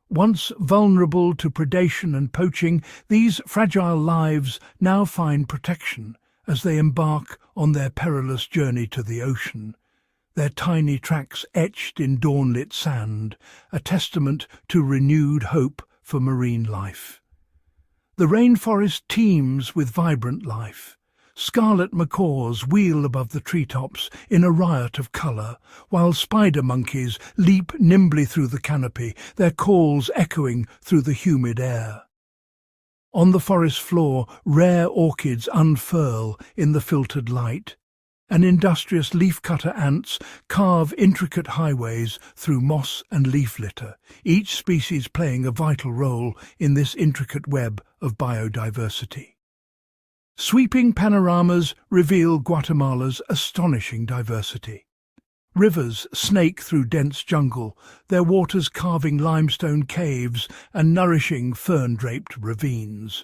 Once vulnerable to predation and poaching, these fragile lives now find protection as they embark on their perilous journey to the ocean, their tiny tracks etched in dawn-lit sand, a testament to renewed hope for marine life. The rainforest teems with vibrant life. Scarlet macaws wheel above the treetops in a riot of colour, while spider monkeys leap nimbly through the canopy, their calls echoing through the humid air. On the forest floor, rare orchids unfurl in the filtered light, and industrious leafcutter ants carve intricate highways through moss and leaf litter, each species playing a vital role in this intricate web of biodiversity. Sweeping panoramas reveal Guatemala's astonishing diversity. Rivers snake through dense jungle, their waters carving limestone caves and nourishing fern-draped ravines.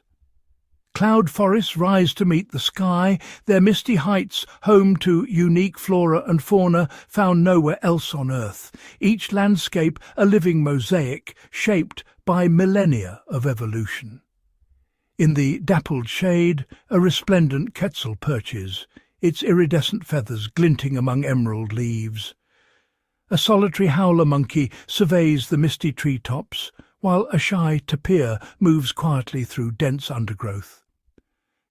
Cloud forests rise to meet the sky, their misty heights home to unique flora and fauna found nowhere else on Earth, each landscape a living mosaic shaped by millennia of evolution. In the dappled shade, a resplendent quetzal perches, its iridescent feathers glinting among emerald leaves. A solitary howler monkey surveys the misty treetops, while a shy tapir moves quietly through dense undergrowth.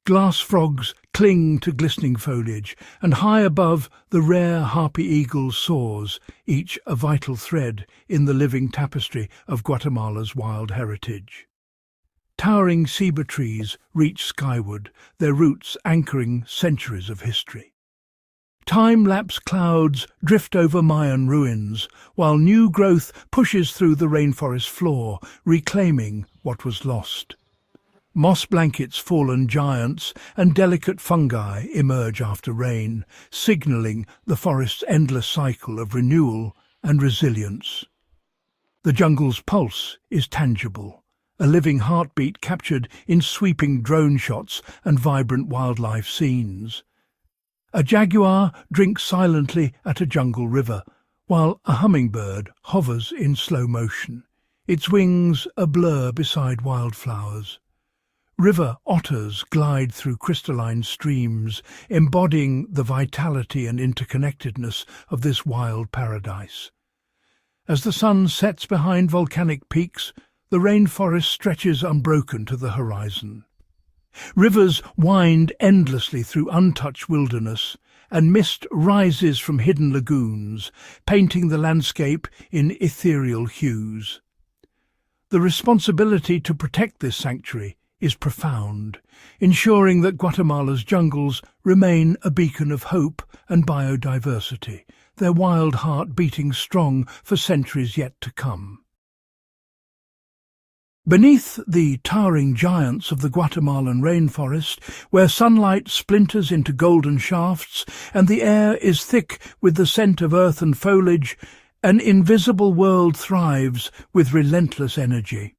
Glass frogs cling to glistening foliage, and high above the rare harpy eagle soars, each a vital thread in the living tapestry of Guatemala's wild heritage. Towering ceiba trees reach skyward, their roots anchoring centuries of history. Time-lapse clouds drift over Mayan ruins, while new growth pushes through the rainforest floor, reclaiming what was lost. Moss blankets fallen giants and delicate fungi emerge after rain, signalling the forest's endless cycle of renewal and resilience. The jungle's pulse is tangible, a living heartbeat captured in sweeping drone shots and vibrant wildlife scenes. A jaguar drinks silently at a jungle river, while a hummingbird hovers in slow motion, its wings a blur beside wildflowers. River otters glide through crystalline streams, embodying the vitality and interconnectedness of this wild paradise. As the sun sets behind volcanic peaks, the rainforest stretches unbroken to the horizon. Rivers wind endlessly through untouched wilderness, and mist rises from hidden lagoons, painting the landscape in ethereal hues. The responsibility to protect this sanctuary is profound, ensuring that Guatemala's jungles remain a beacon of hope and biodiversity, their wild heart beating strong for centuries yet to come. Beneath the towering giants of the Guatemalan rainforest, where sunlight splinters into golden shafts and the air is thick with the scent of earth and foliage, an invisible world thrives with relentless energy.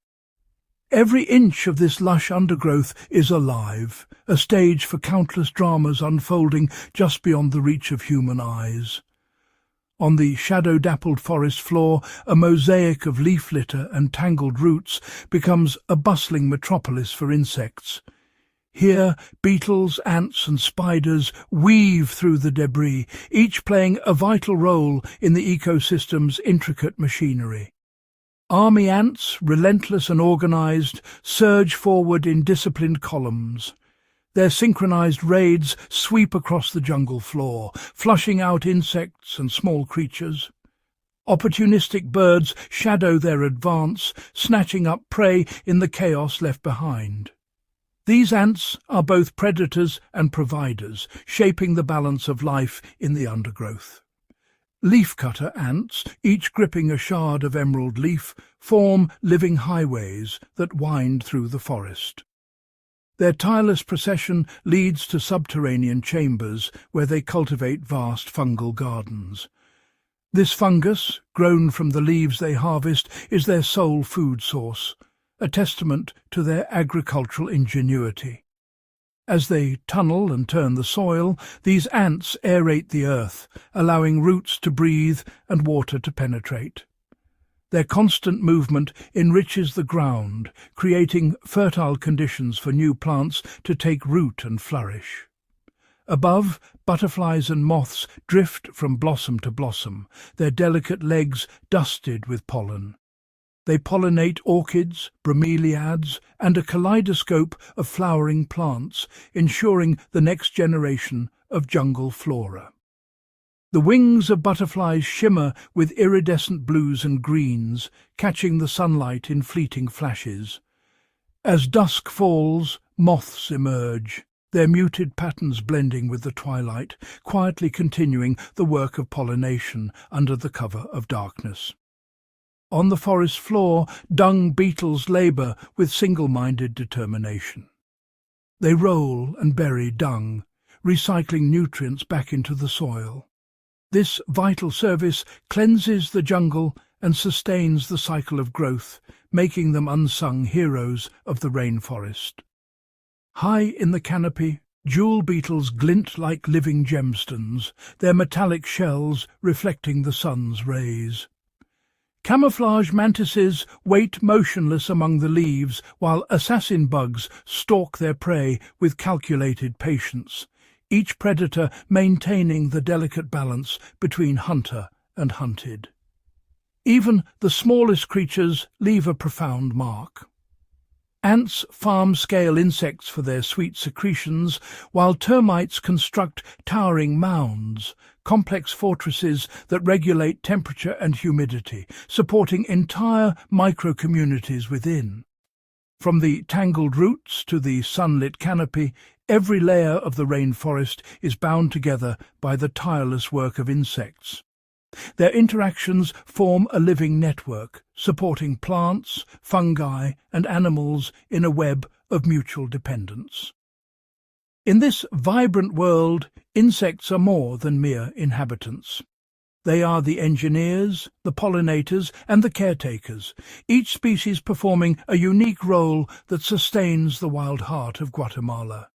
Every inch of this lush undergrowth is alive, a stage for countless dramas unfolding just beyond the reach of human eyes. On the shadow-dappled forest floor, a mosaic of leaf litter and tangled roots becomes a bustling metropolis for insects. Here, beetles, ants and spiders weave through the debris, each playing a vital role in the ecosystem's intricate machinery. Army ants, relentless and organized, surge forward in disciplined columns. Their synchronized raids sweep across the jungle floor, flushing out insects and small creatures. Opportunistic birds shadow their advance, snatching up prey in the chaos left behind. These ants are both predators and providers, shaping the balance of life in the undergrowth. Leafcutter ants, each gripping a shard of emerald leaf, form living highways that wind through the forest. Their tireless procession leads to subterranean chambers where they cultivate vast fungal gardens. This fungus, grown from the leaves they harvest, is their sole food source, a testament to their agricultural ingenuity. As they tunnel and turn the soil, these ants aerate the earth, allowing roots to breathe and water to penetrate. Their constant movement enriches the ground, creating fertile conditions for new plants to take root and flourish. Above, butterflies and moths drift from blossom to blossom, their delicate legs dusted with pollen. They pollinate orchids, bromeliads, and a kaleidoscope of flowering plants, ensuring the next generation of jungle flora. The wings of butterflies shimmer with iridescent blues and greens, catching the sunlight in fleeting flashes. As dusk falls, moths emerge, their muted patterns blending with the twilight, quietly continuing the work of pollination under the cover of darkness. On the forest floor, dung beetles labour with single-minded determination. They roll and bury dung, recycling nutrients back into the soil. This vital service cleanses the jungle and sustains the cycle of growth, making them unsung heroes of the rainforest. High in the canopy, jewel beetles glint like living gemstones, their metallic shells reflecting the sun's rays. Camouflage mantises wait motionless among the leaves, while assassin bugs stalk their prey with calculated patience, each predator maintaining the delicate balance between hunter and hunted. Even the smallest creatures leave a profound mark. Ants farm scale insects for their sweet secretions, while termites construct towering mounds, complex fortresses that regulate temperature and humidity, supporting entire micro-communities within. From the tangled roots to the sunlit canopy, every layer of the rainforest is bound together by the tireless work of insects. Their interactions form a living network, supporting plants, fungi, and animals in a web of mutual dependence. In this vibrant world, insects are more than mere inhabitants. They are the engineers, the pollinators, and the caretakers, each species performing a unique role that sustains the wild heart of Guatemala.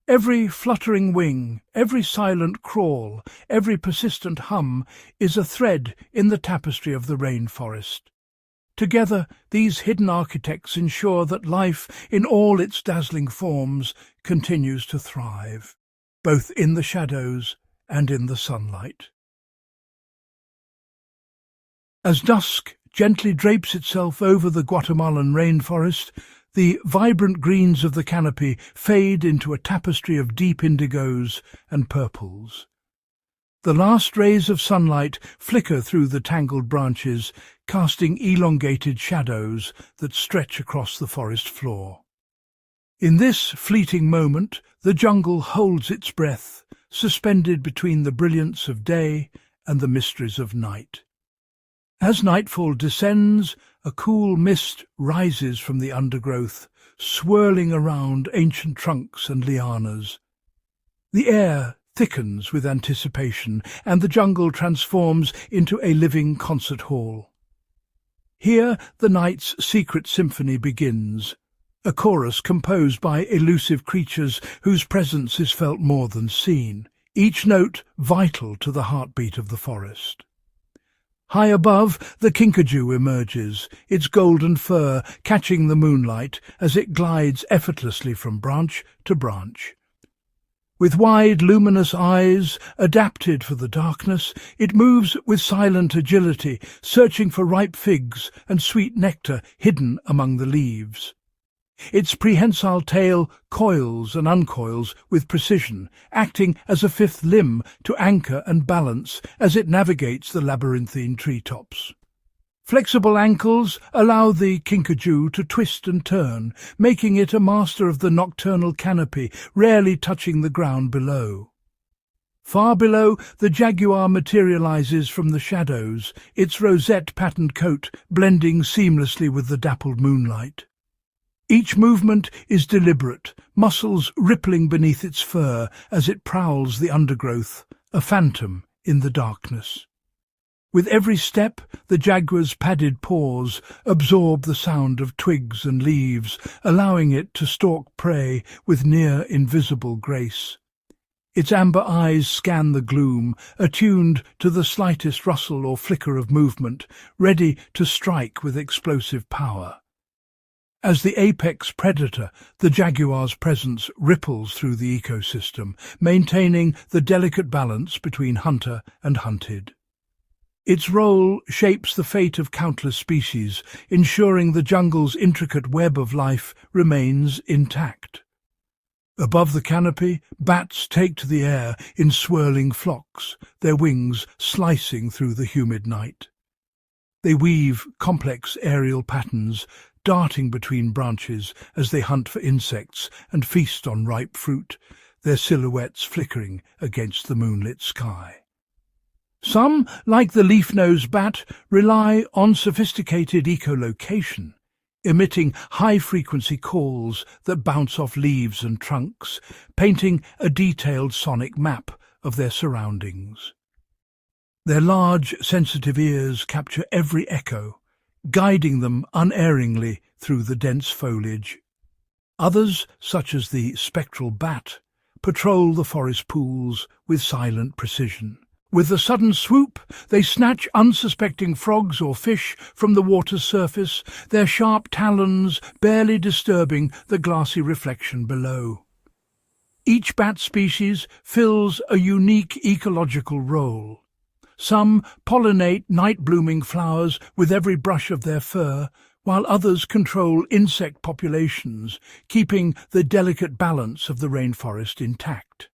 Every fluttering wing, every silent crawl, every persistent hum is a thread in the tapestry of the rainforest. Together, these hidden architects ensure that life, in all its dazzling forms, continues to thrive, both in the shadows and in the sunlight. As dusk gently drapes itself over the Guatemalan rainforest, the vibrant greens of the canopy fade into a tapestry of deep indigos and purples. The last rays of sunlight flicker through the tangled branches, casting elongated shadows that stretch across the forest floor. In this fleeting moment, the jungle holds its breath, suspended between the brilliance of day and the mysteries of night. As nightfall descends, a cool mist rises from the undergrowth, swirling around ancient trunks and lianas. The air thickens with anticipation, and the jungle transforms into a living concert hall. Here the night's secret symphony begins, a chorus composed by elusive creatures whose presence is felt more than seen, each note vital to the heartbeat of the forest. High above, the kinkajou emerges, its golden fur catching the moonlight as it glides effortlessly from branch to branch. With wide, luminous eyes, adapted for the darkness, it moves with silent agility, searching for ripe figs and sweet nectar hidden among the leaves. Its prehensile tail coils and uncoils with precision, acting as a fifth limb to anchor and balance as it navigates the labyrinthine treetops. Flexible ankles allow the kinkajou to twist and turn, making it a master of the nocturnal canopy, rarely touching the ground below. Far below, the jaguar materializes from the shadows, its rosette-patterned coat blending seamlessly with the dappled moonlight. Each movement is deliberate, muscles rippling beneath its fur as it prowls the undergrowth, a phantom in the darkness. With every step, the jaguar's padded paws absorb the sound of twigs and leaves, allowing it to stalk prey with near-invisible grace. Its amber eyes scan the gloom, attuned to the slightest rustle or flicker of movement, ready to strike with explosive power. As the apex predator, the jaguar's presence ripples through the ecosystem, maintaining the delicate balance between hunter and hunted. Its role shapes the fate of countless species, ensuring the jungle's intricate web of life remains intact. Above the canopy, bats take to the air in swirling flocks, their wings slicing through the humid night. They weave complex aerial patterns, darting between branches as they hunt for insects and feast on ripe fruit, their silhouettes flickering against the moonlit sky. Some, like the leaf-nosed bat, rely on sophisticated echolocation, emitting high-frequency calls that bounce off leaves and trunks, painting a detailed sonic map of their surroundings. Their large, sensitive ears capture every echo, guiding them unerringly through the dense foliage. Others, such as the spectral bat, patrol the forest pools with silent precision. With a sudden swoop, they snatch unsuspecting frogs or fish from the water's surface, their sharp talons barely disturbing the glassy reflection below. Each bat species fills a unique ecological role. Some pollinate night-blooming flowers with every brush of their fur, while others control insect populations, keeping the delicate balance of the rainforest intact.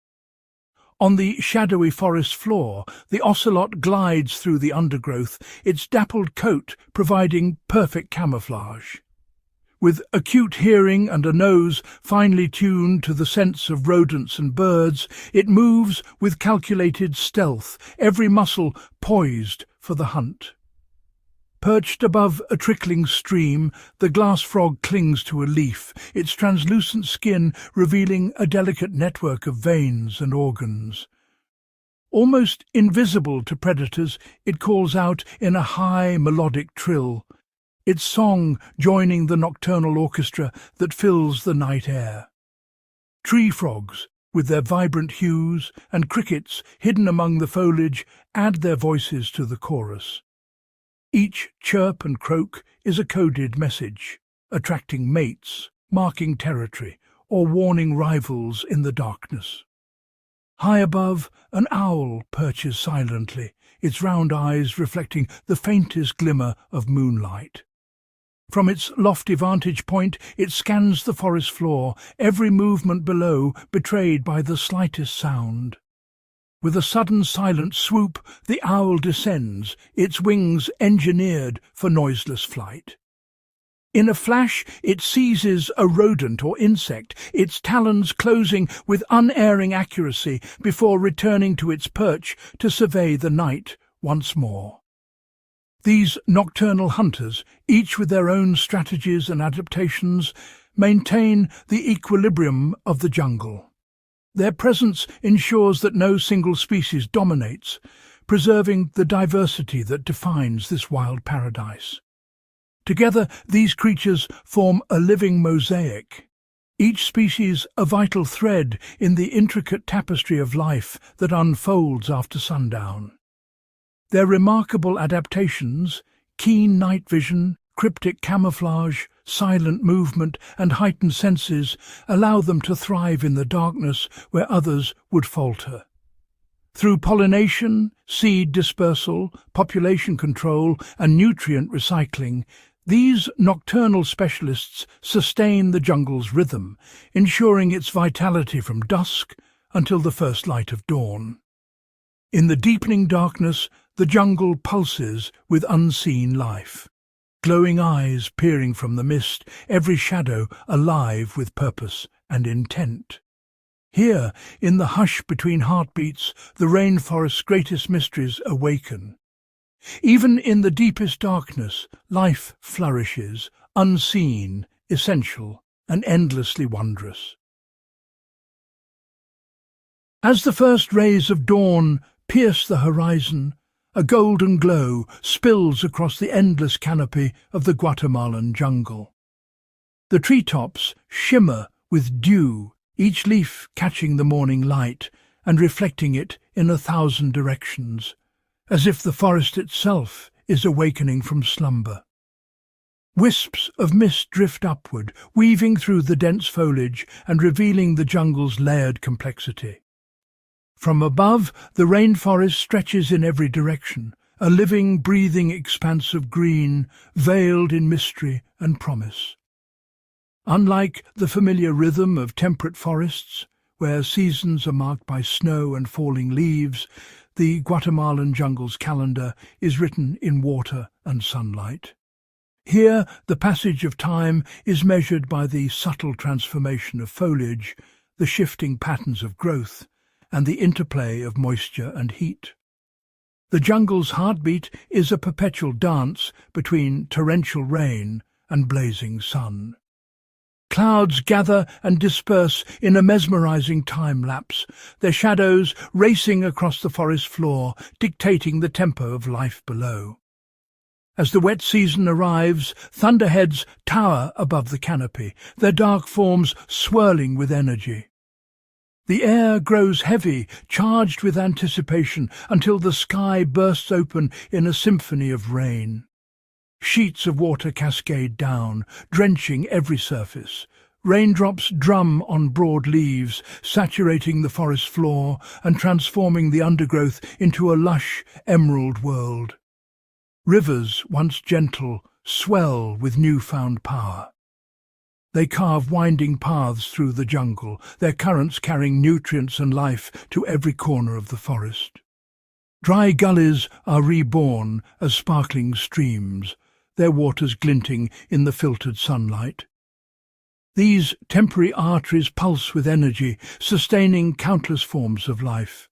On the shadowy forest floor, the ocelot glides through the undergrowth, its dappled coat providing perfect camouflage. With acute hearing and a nose finely tuned to the scents of rodents and birds, it moves with calculated stealth, every muscle poised for the hunt. Perched above a trickling stream, the glass frog clings to a leaf, its translucent skin revealing a delicate network of veins and organs. Almost invisible to predators, it calls out in a high melodic trill, its song joining the nocturnal orchestra that fills the night air. Tree frogs, with their vibrant hues, and crickets hidden among the foliage, add their voices to the chorus. Each chirp and croak is a coded message, attracting mates, marking territory, or warning rivals in the darkness. High above, an owl perches silently, its round eyes reflecting the faintest glimmer of moonlight. From its lofty vantage point, it scans the forest floor, every movement below betrayed by the slightest sound. With a sudden silent swoop, the owl descends, its wings engineered for noiseless flight. In a flash, it seizes a rodent or insect, its talons closing with unerring accuracy before returning to its perch to survey the night once more. These nocturnal hunters, each with their own strategies and adaptations, maintain the equilibrium of the jungle. Their presence ensures that no single species dominates, preserving the diversity that defines this wild paradise. Together, these creatures form a living mosaic, each species a vital thread in the intricate tapestry of life that unfolds after sundown. Their remarkable adaptations, keen night vision, cryptic camouflage, silent movement, and heightened senses allow them to thrive in the darkness where others would falter. Through pollination, seed dispersal, population control, and nutrient recycling, these nocturnal specialists sustain the jungle's rhythm, ensuring its vitality from dusk until the first light of dawn. In the deepening darkness, the jungle pulses with unseen life. Glowing eyes peering from the mist, every shadow alive with purpose and intent. Here, in the hush between heartbeats, the rainforest's greatest mysteries awaken. Even in the deepest darkness, life flourishes, unseen, essential, and endlessly wondrous. As the first rays of dawn pierce the horizon, a golden glow spills across the endless canopy of the Guatemalan jungle. The treetops shimmer with dew, each leaf catching the morning light and reflecting it in 1,000 directions, as if the forest itself is awakening from slumber. Wisps of mist drift upward, weaving through the dense foliage and revealing the jungle's layered complexity. From above, the rainforest stretches in every direction, a living, breathing expanse of green, veiled in mystery and promise. Unlike the familiar rhythm of temperate forests, where seasons are marked by snow and falling leaves, the Guatemalan jungle's calendar is written in water and sunlight. Here, the passage of time is measured by the subtle transformation of foliage, the shifting patterns of growth, and the interplay of moisture and heat. The jungle's heartbeat is a perpetual dance between torrential rain and blazing sun. Clouds gather and disperse in a mesmerizing time-lapse, their shadows racing across the forest floor, dictating the tempo of life below. As the wet season arrives, thunderheads tower above the canopy, their dark forms swirling with energy. The air grows heavy, charged with anticipation, until the sky bursts open in a symphony of rain. Sheets of water cascade down, drenching every surface. Raindrops drum on broad leaves, saturating the forest floor and transforming the undergrowth into a lush, emerald world. Rivers, once gentle, swell with newfound power. They carve winding paths through the jungle, their currents carrying nutrients and life to every corner of the forest. Dry gullies are reborn as sparkling streams, their waters glinting in the filtered sunlight. These temporary arteries pulse with energy, sustaining countless forms of life.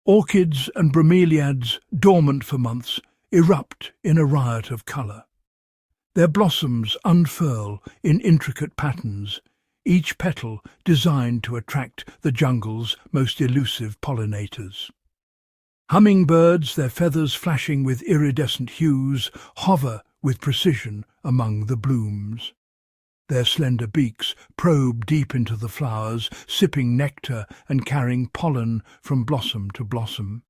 Orchids and bromeliads, dormant for months, erupt in a riot of colour. Their blossoms unfurl in intricate patterns, each petal designed to attract the jungle's most elusive pollinators. Hummingbirds, their feathers flashing with iridescent hues, hover with precision among the blooms. Their slender beaks probe deep into the flowers, sipping nectar and carrying pollen from blossom to blossom.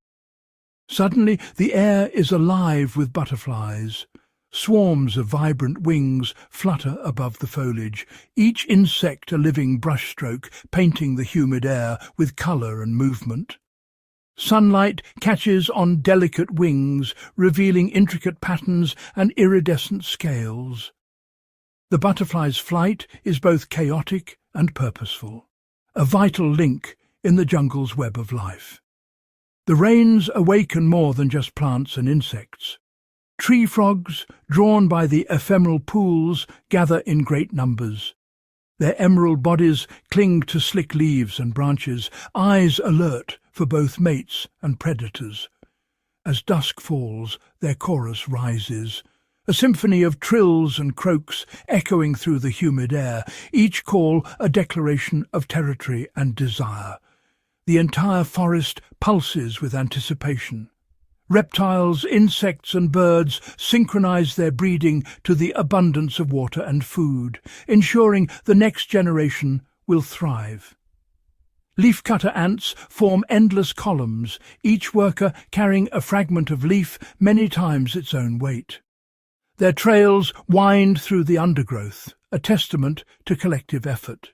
Suddenly the air is alive with butterflies. Swarms of vibrant wings flutter above the foliage, each insect a living brushstroke painting the humid air with colour and movement. Sunlight catches on delicate wings, revealing intricate patterns and iridescent scales. The butterfly's flight is both chaotic and purposeful, a vital link in the jungle's web of life. The rains awaken more than just plants and insects. Tree frogs, drawn by the ephemeral pools, gather in great numbers. Their emerald bodies cling to slick leaves and branches, eyes alert for both mates and predators. As dusk falls, their chorus rises, a symphony of trills and croaks echoing through the humid air, each call a declaration of territory and desire. The entire forest pulses with anticipation. Reptiles, insects and birds synchronize their breeding to the abundance of water and food, ensuring the next generation will thrive. Leafcutter ants form endless columns, each worker carrying a fragment of leaf many times its own weight. Their trails wind through the undergrowth, a testament to collective effort.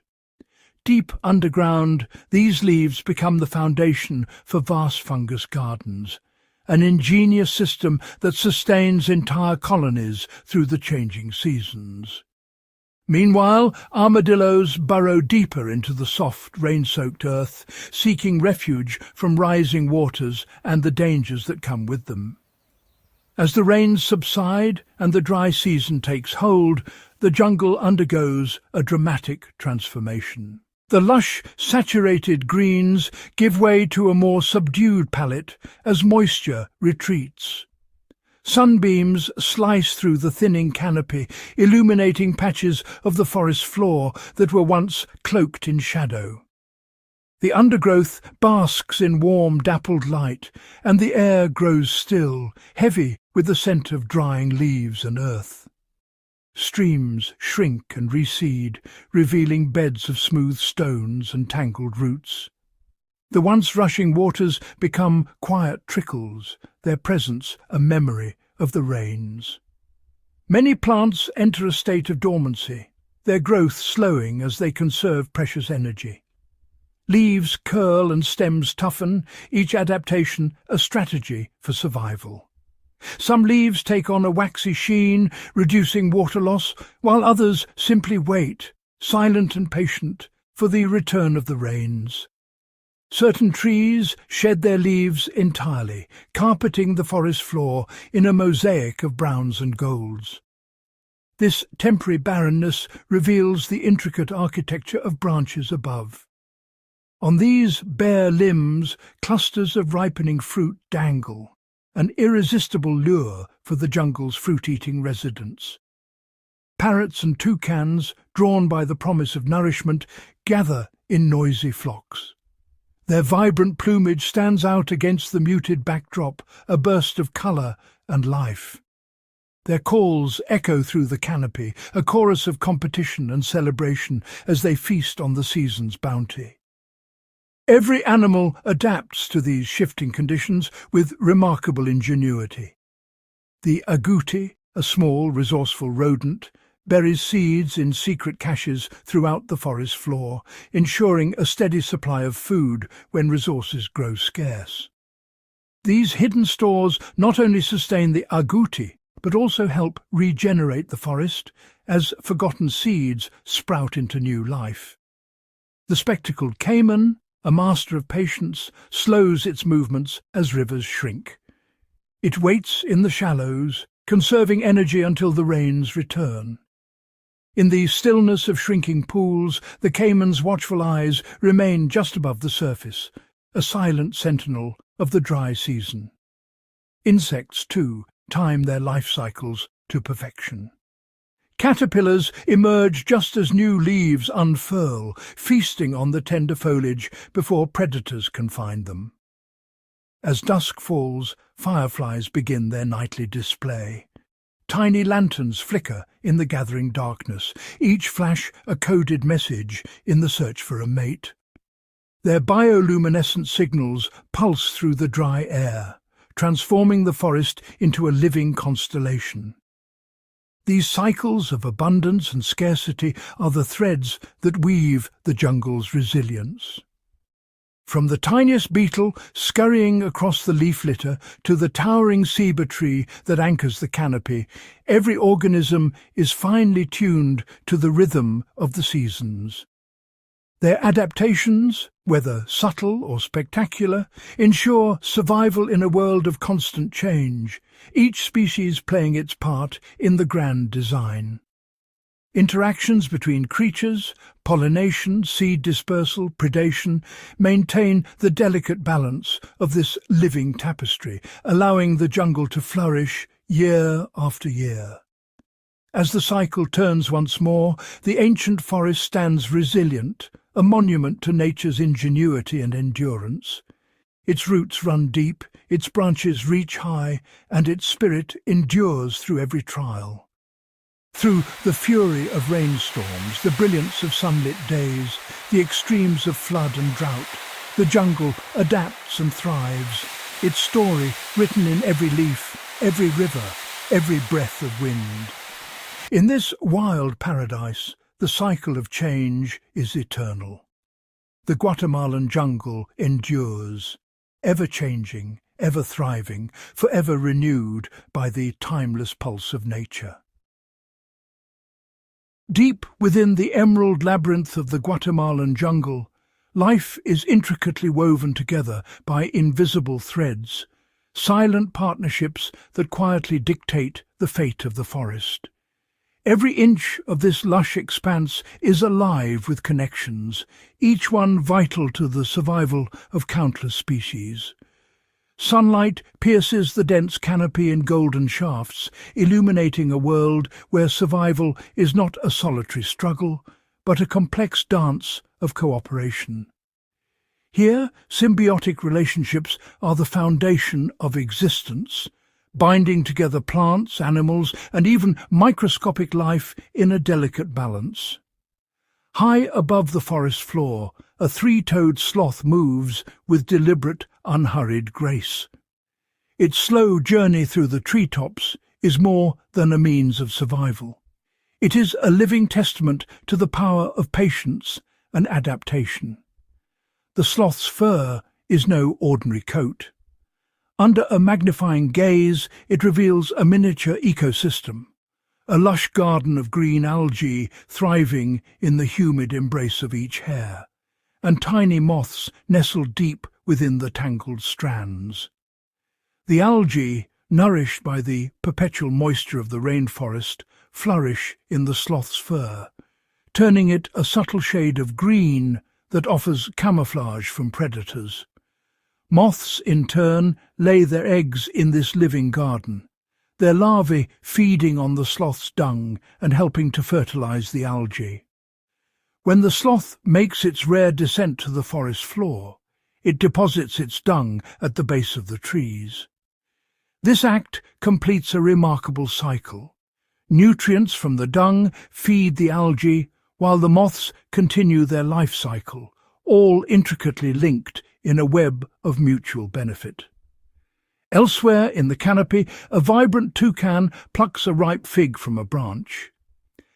Deep underground, these leaves become the foundation for vast fungus gardens, an ingenious system that sustains entire colonies through the changing seasons. Meanwhile, armadillos burrow deeper into the soft, rain-soaked earth, seeking refuge from rising waters and the dangers that come with them. As the rains subside and the dry season takes hold, the jungle undergoes a dramatic transformation. The lush, saturated greens give way to a more subdued palette as moisture retreats. Sunbeams slice through the thinning canopy, illuminating patches of the forest floor that were once cloaked in shadow. The undergrowth basks in warm, dappled light, and the air grows still, heavy with the scent of drying leaves and earth. Streams shrink and recede, revealing beds of smooth stones and tangled roots. The once rushing waters become quiet trickles, their presence a memory of the rains. Many plants enter a state of dormancy, their growth slowing as they conserve precious energy. Leaves curl and stems toughen, each adaptation a strategy for survival. Some leaves take on a waxy sheen, reducing water loss, while others simply wait, silent and patient, for the return of the rains. Certain trees shed their leaves entirely, carpeting the forest floor in a mosaic of browns and golds. This temporary barrenness reveals the intricate architecture of branches above. On these bare limbs, clusters of ripening fruit dangle, an irresistible lure for the jungle's fruit-eating residents. Parrots and toucans, drawn by the promise of nourishment, gather in noisy flocks. Their vibrant plumage stands out against the muted backdrop, a burst of colour and life. Their calls echo through the canopy, a chorus of competition and celebration as they feast on the season's bounty. Every animal adapts to these shifting conditions with remarkable ingenuity. The agouti, a small, resourceful rodent, buries seeds in secret caches throughout the forest floor, ensuring a steady supply of food when resources grow scarce. These hidden stores not only sustain the agouti, but also help regenerate the forest as forgotten seeds sprout into new life. The spectacled caiman, a master of patience, slows its movements as rivers shrink. It waits in the shallows, conserving energy until the rains return. In the stillness of shrinking pools, the caiman's watchful eyes remain just above the surface, a silent sentinel of the dry season. Insects, too, time their life cycles to perfection. Caterpillars emerge just as new leaves unfurl, feasting on the tender foliage before predators can find them. As dusk falls, fireflies begin their nightly display. Tiny lanterns flicker in the gathering darkness, each flash a coded message in the search for a mate. Their bioluminescent signals pulse through the dry air, transforming the forest into a living constellation. These cycles of abundance and scarcity are the threads that weave the jungle's resilience. From the tiniest beetle scurrying across the leaf litter to the towering ceiba tree that anchors the canopy, every organism is finely tuned to the rhythm of the seasons. Their adaptations, whether subtle or spectacular, ensure survival in a world of constant change, each species playing its part in the grand design. Interactions between creatures, pollination, seed dispersal, predation, maintain the delicate balance of this living tapestry, allowing the jungle to flourish year after year. As the cycle turns once more, the ancient forest stands resilient, a monument to nature's ingenuity and endurance. Its roots run deep, its branches reach high, and its spirit endures through every trial. Through the fury of rainstorms, the brilliance of sunlit days, the extremes of flood and drought, the jungle adapts and thrives, its story written in every leaf, every river, every breath of wind. In this wild paradise, the cycle of change is eternal. The Guatemalan jungle endures, ever-changing, ever-thriving, forever renewed by the timeless pulse of nature. Deep within the emerald labyrinth of the Guatemalan jungle, life is intricately woven together by invisible threads, silent partnerships that quietly dictate the fate of the forest. Every inch of this lush expanse is alive with connections, each one vital to the survival of countless species. Sunlight pierces the dense canopy in golden shafts, illuminating a world where survival is not a solitary struggle, but a complex dance of cooperation. Here, symbiotic relationships are the foundation of existence, binding together plants, animals, and even microscopic life in a delicate balance. High above the forest floor, a three-toed sloth moves with deliberate, unhurried grace. Its slow journey through the treetops is more than a means of survival. It is a living testament to the power of patience and adaptation. The sloth's fur is no ordinary coat. Under a magnifying gaze, it reveals a miniature ecosystem, a lush garden of green algae thriving in the humid embrace of each hair, and tiny moths nestled deep within the tangled strands. The algae, nourished by the perpetual moisture of the rainforest, flourish in the sloth's fur, turning it a subtle shade of green that offers camouflage from predators. Moths, in turn, lay their eggs in this living garden, their larvae feeding on the sloth's dung and helping to fertilize the algae. When the sloth makes its rare descent to the forest floor, it deposits its dung at the base of the trees. This act completes a remarkable cycle. Nutrients from the dung feed the algae, while the moths continue their life cycle, all intricately linked in a web of mutual benefit. Elsewhere in the canopy, a vibrant toucan plucks a ripe fig from a branch.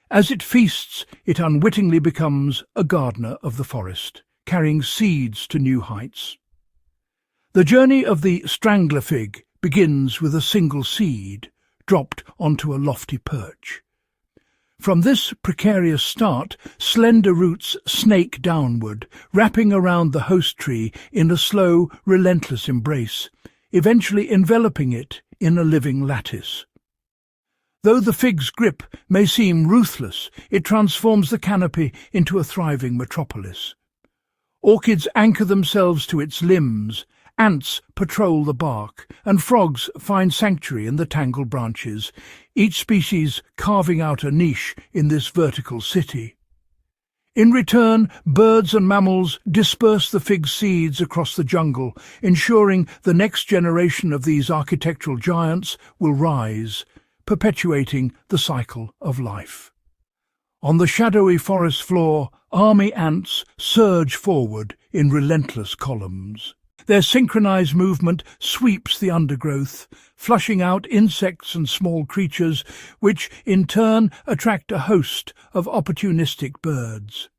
As it feasts, it unwittingly becomes a gardener of the forest, carrying seeds to new heights. The journey of the strangler fig begins with a single seed, dropped onto a lofty perch. From this precarious start, slender roots snake downward, wrapping around the host tree in a slow, relentless embrace, eventually enveloping it in a living lattice. Though the fig's grip may seem ruthless, it transforms the canopy into a thriving metropolis. Orchids anchor themselves to its limbs, ants patrol the bark, and frogs find sanctuary in the tangled branches, each species carving out a niche in this vertical city. In return, birds and mammals disperse the fig seeds across the jungle, ensuring the next generation of these architectural giants will rise, perpetuating the cycle of life. On the shadowy forest floor, army ants surge forward in relentless columns. Their synchronized movement sweeps the undergrowth, flushing out insects and small creatures, which in turn attract a host of opportunistic birds.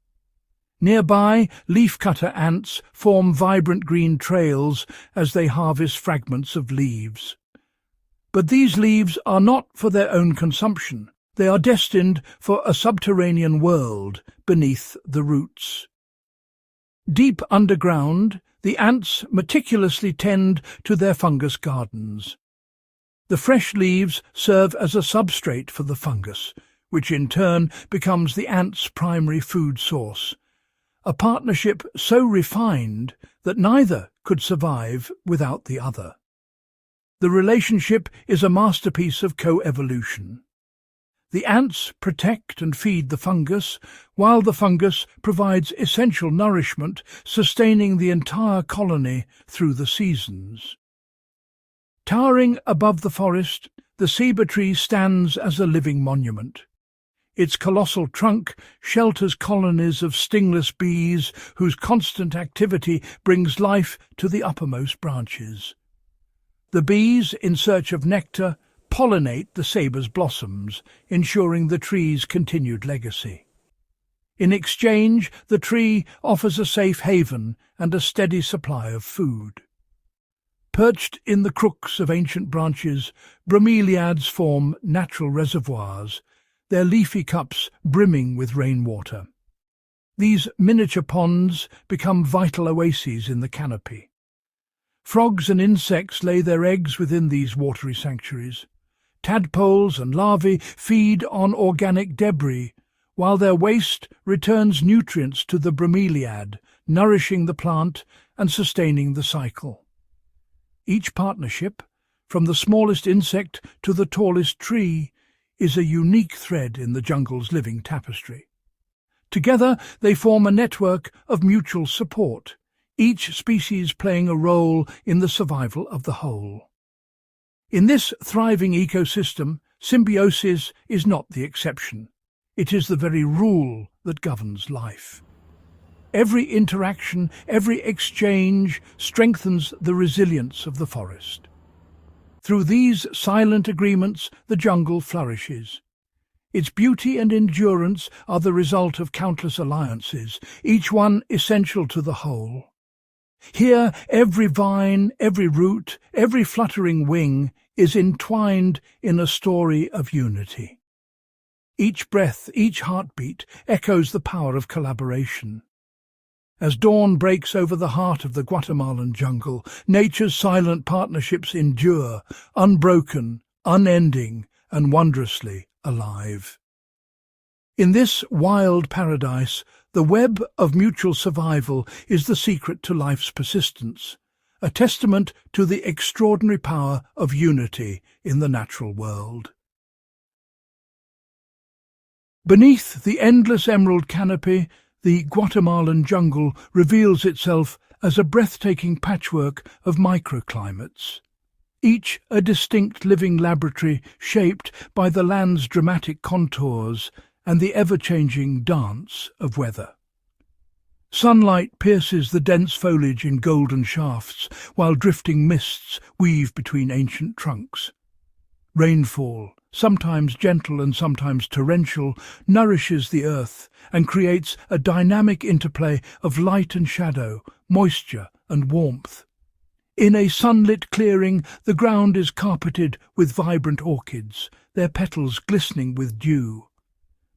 Nearby, leafcutter ants form vibrant green trails as they harvest fragments of leaves. But these leaves are not for their own consumption. They are destined for a subterranean world beneath the roots. Deep underground, the ants meticulously tend to their fungus gardens. The fresh leaves serve as a substrate for the fungus, which in turn becomes the ants' primary food source, a partnership so refined that neither could survive without the other. The relationship is a masterpiece of co-evolution. The ants protect and feed the fungus, while the fungus provides essential nourishment, sustaining the entire colony through the seasons. Towering above the forest, the ceiba tree stands as a living monument. Its colossal trunk shelters colonies of stingless bees whose constant activity brings life to the uppermost branches. The bees, in search of nectar, pollinate the ceiba's blossoms, ensuring the tree's continued legacy. In exchange, the tree offers a safe haven and a steady supply of food. Perched in the crooks of ancient branches, bromeliads form natural reservoirs, their leafy cups brimming with rainwater. These miniature ponds become vital oases in the canopy. Frogs and insects lay their eggs within these watery sanctuaries. Tadpoles and larvae feed on organic debris, while their waste returns nutrients to the bromeliad, nourishing the plant and sustaining the cycle. Each partnership, from the smallest insect to the tallest tree, is a unique thread in the jungle's living tapestry. Together they form a network of mutual support, each species playing a role in the survival of the whole. In this thriving ecosystem, symbiosis is not the exception. It is the very rule that governs life. Every interaction, every exchange strengthens the resilience of the forest. Through these silent agreements, the jungle flourishes. Its beauty and endurance are the result of countless alliances, each one essential to the whole. Here, every vine, every root, every fluttering wing is entwined in a story of unity. Each breath, each heartbeat echoes the power of collaboration. As dawn breaks over the heart of the Guatemalan jungle, nature's silent partnerships endure, unbroken, unending, and wondrously alive. In this wild paradise, the web of mutual survival is the secret to life's persistence, a testament to the extraordinary power of unity in the natural world. Beneath the endless emerald canopy, the Guatemalan jungle reveals itself as a breathtaking patchwork of microclimates, each a distinct living laboratory shaped by the land's dramatic contours and the ever-changing dance of weather. Sunlight pierces the dense foliage in golden shafts, while drifting mists weave between ancient trunks. Rainfall, sometimes gentle and sometimes torrential, nourishes the earth and creates a dynamic interplay of light and shadow, moisture and warmth. In a sunlit clearing, the ground is carpeted with vibrant orchids, their petals glistening with dew.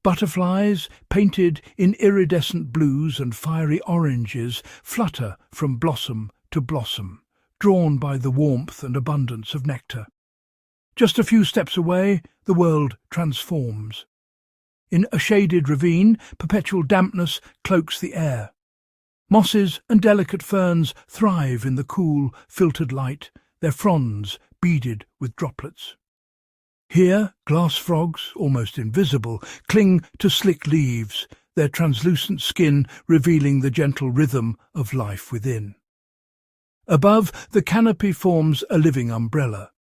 Butterflies, painted in iridescent blues and fiery oranges, flutter from blossom to blossom, drawn by the warmth and abundance of nectar. Just a few steps away, the world transforms. In a shaded ravine, perpetual dampness cloaks the air. Mosses and delicate ferns thrive in the cool, filtered light, their fronds beaded with droplets. Here, glass frogs, almost invisible, cling to slick leaves, their translucent skin revealing the gentle rhythm of life within. Above, the canopy forms a living umbrella.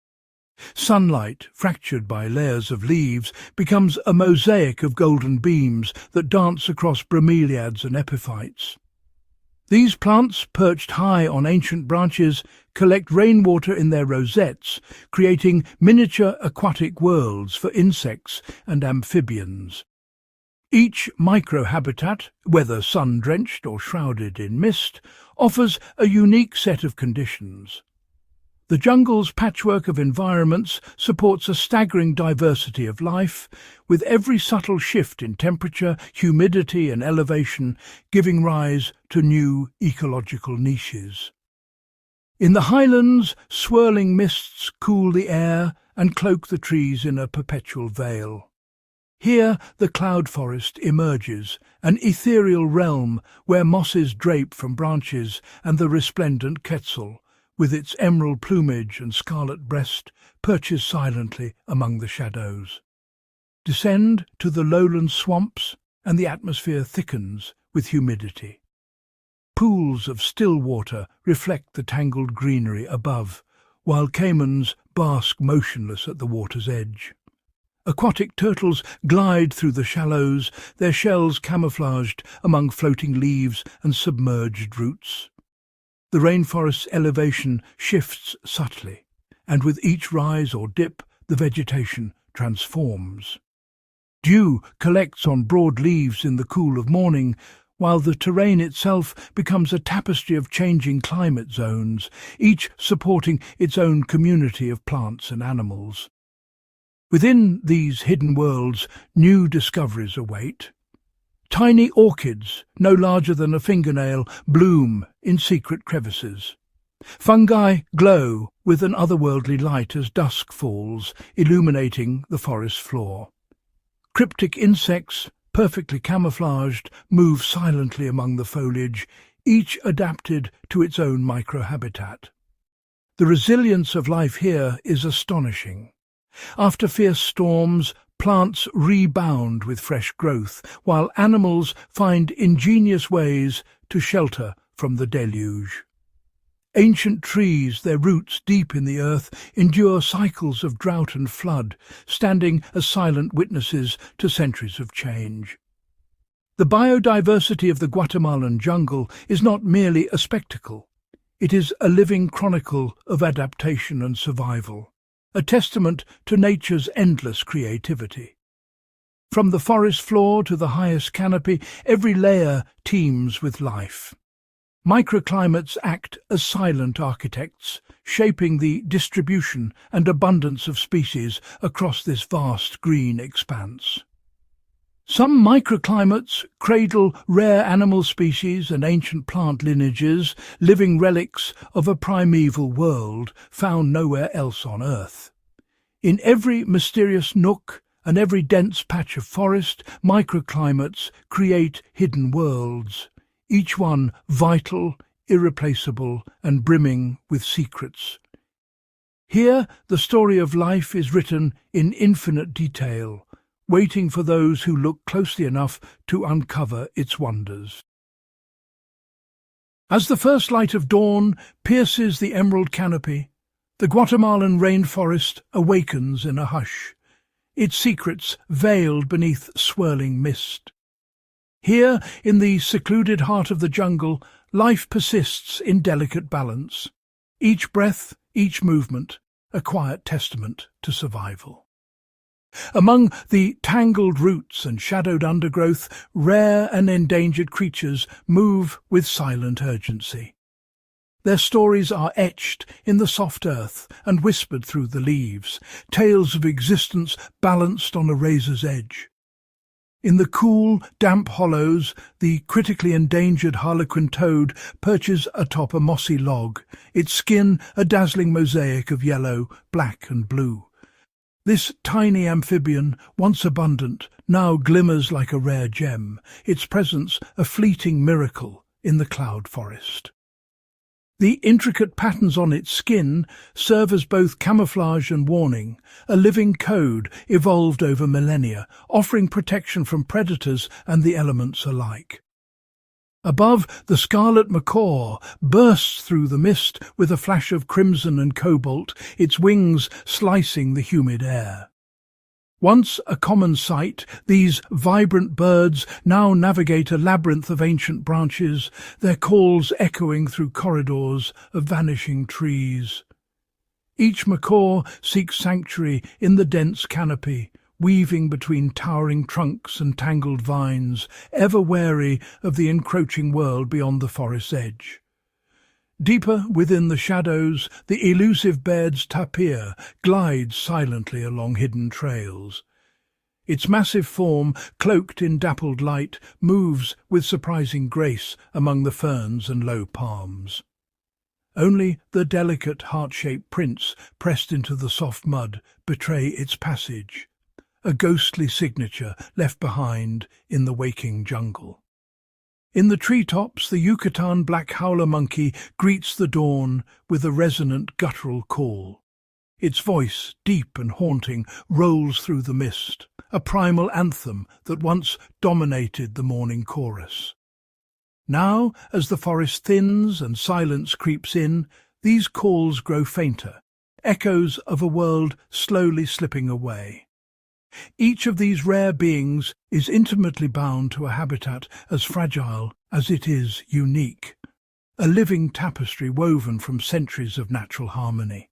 Sunlight, fractured by layers of leaves, becomes a mosaic of golden beams that dance across bromeliads and epiphytes. These plants, perched high on ancient branches, collect rainwater in their rosettes, creating miniature aquatic worlds for insects and amphibians. Each microhabitat, whether sun-drenched or shrouded in mist, offers a unique set of conditions. The jungle's patchwork of environments supports a staggering diversity of life, with every subtle shift in temperature, humidity and elevation giving rise to new ecological niches. In the highlands, swirling mists cool the air and cloak the trees in a perpetual veil. Here the cloud forest emerges, an ethereal realm where mosses drape from branches and the resplendent quetzal, with its emerald plumage and scarlet breast, perches silently among the shadows. Descend to the lowland swamps, and the atmosphere thickens with humidity. Pools of still water reflect the tangled greenery above, while caimans bask motionless at the water's edge. Aquatic turtles glide through the shallows, their shells camouflaged among floating leaves and submerged roots. The rainforest's elevation shifts subtly, and with each rise or dip, the vegetation transforms. Dew collects on broad leaves in the cool of morning, while the terrain itself becomes a tapestry of changing climate zones, each supporting its own community of plants and animals. Within these hidden worlds, new discoveries await. Tiny orchids, no larger than a fingernail, bloom in secret crevices. Fungi glow with an otherworldly light as dusk falls, illuminating the forest floor. Cryptic insects, perfectly camouflaged, move silently among the foliage, each adapted to its own microhabitat. The resilience of life here is astonishing. After fierce storms, plants rebound with fresh growth, while animals find ingenious ways to shelter from the deluge. Ancient trees, their roots deep in the earth, endure cycles of drought and flood, standing as silent witnesses to centuries of change. The biodiversity of the Guatemalan jungle is not merely a spectacle. It is a living chronicle of adaptation and survival, a testament to nature's endless creativity. From the forest floor to the highest canopy, every layer teems with life. Microclimates act as silent architects, shaping the distribution and abundance of species across this vast green expanse. Some microclimates cradle rare animal species and ancient plant lineages, living relics of a primeval world found nowhere else on Earth. In every mysterious nook and every dense patch of forest, microclimates create hidden worlds, each one vital, irreplaceable, and brimming with secrets. Here, the story of life is written in infinite detail, waiting for those who look closely enough to uncover its wonders. As the first light of dawn pierces the emerald canopy, the Guatemalan rainforest awakens in a hush, its secrets veiled beneath swirling mist. Here, in the secluded heart of the jungle, life persists in delicate balance, each breath, each movement, a quiet testament to survival. Among the tangled roots and shadowed undergrowth, rare and endangered creatures move with silent urgency. Their stories are etched in the soft earth and whispered through the leaves, tales of existence balanced on a razor's edge. In the cool, damp hollows, the critically endangered harlequin toad perches atop a mossy log, its skin a dazzling mosaic of yellow, black and blue. This tiny amphibian, once abundant, now glimmers like a rare gem, its presence a fleeting miracle in the cloud forest. The intricate patterns on its skin serve as both camouflage and warning, a living code evolved over millennia, offering protection from predators and the elements alike. Above, the scarlet macaw bursts through the mist with a flash of crimson and cobalt, its wings slicing the humid air. Once a common sight, these vibrant birds now navigate a labyrinth of ancient branches, their calls echoing through corridors of vanishing trees. Each macaw seeks sanctuary in the dense canopy, weaving between towering trunks and tangled vines, ever wary of the encroaching world beyond the forest's edge. Deeper within the shadows, the elusive bird's tapir glides silently along hidden trails. Its massive form, cloaked in dappled light, moves with surprising grace among the ferns and low palms. Only the delicate heart-shaped prints pressed into the soft mud betray its passage, a ghostly signature left behind in the waking jungle. In the treetops, the Yucatan black howler monkey greets the dawn with a resonant guttural call. Its voice, deep and haunting, rolls through the mist, a primal anthem that once dominated the morning chorus. Now, as the forest thins and silence creeps in, these calls grow fainter, echoes of a world slowly slipping away. Each of these rare beings is intimately bound to a habitat as fragile as it is unique, a living tapestry woven from centuries of natural harmony.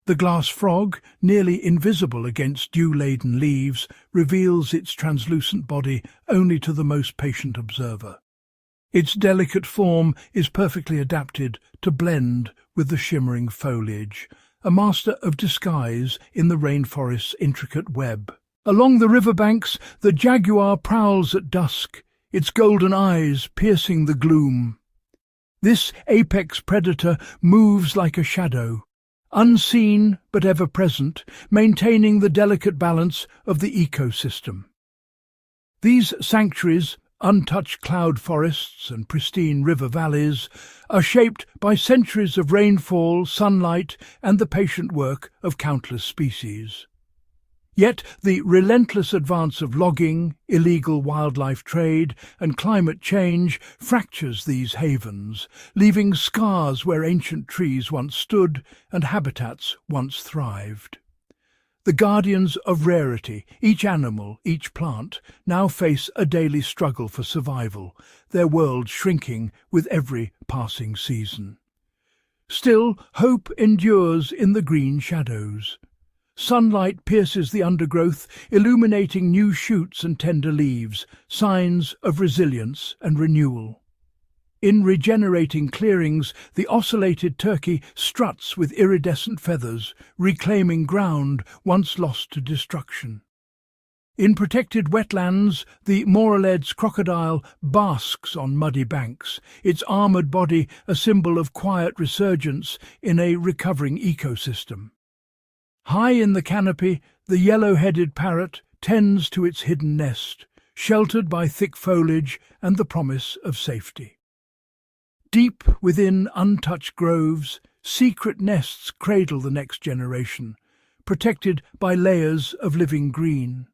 The glass frog, nearly invisible against dew-laden leaves, reveals its translucent body only to the most patient observer. Its delicate form is perfectly adapted to blend with the shimmering foliage, a master of disguise in the rainforest's intricate web. Along the riverbanks, the jaguar prowls at dusk, its golden eyes piercing the gloom. This apex predator moves like a shadow, unseen but ever present, maintaining the delicate balance of the ecosystem. These sanctuaries, untouched cloud forests and pristine river valleys, are shaped by centuries of rainfall, sunlight, and the patient work of countless species. Yet the relentless advance of logging, illegal wildlife trade, and climate change fractures these havens, leaving scars where ancient trees once stood and habitats once thrived. The guardians of rarity, each animal, each plant, now face a daily struggle for survival, their world shrinking with every passing season. Still, hope endures in the green shadows. Sunlight pierces the undergrowth, illuminating new shoots and tender leaves, signs of resilience and renewal. In regenerating clearings, the ocellated turkey struts with iridescent feathers, reclaiming ground once lost to destruction. In protected wetlands, the Moreled's crocodile basks on muddy banks, its armoured body a symbol of quiet resurgence in a recovering ecosystem. High in the canopy, the yellow-headed parrot tends to its hidden nest, sheltered by thick foliage and the promise of safety. Deep within untouched groves, secret nests cradle the next generation, protected by layers of living green.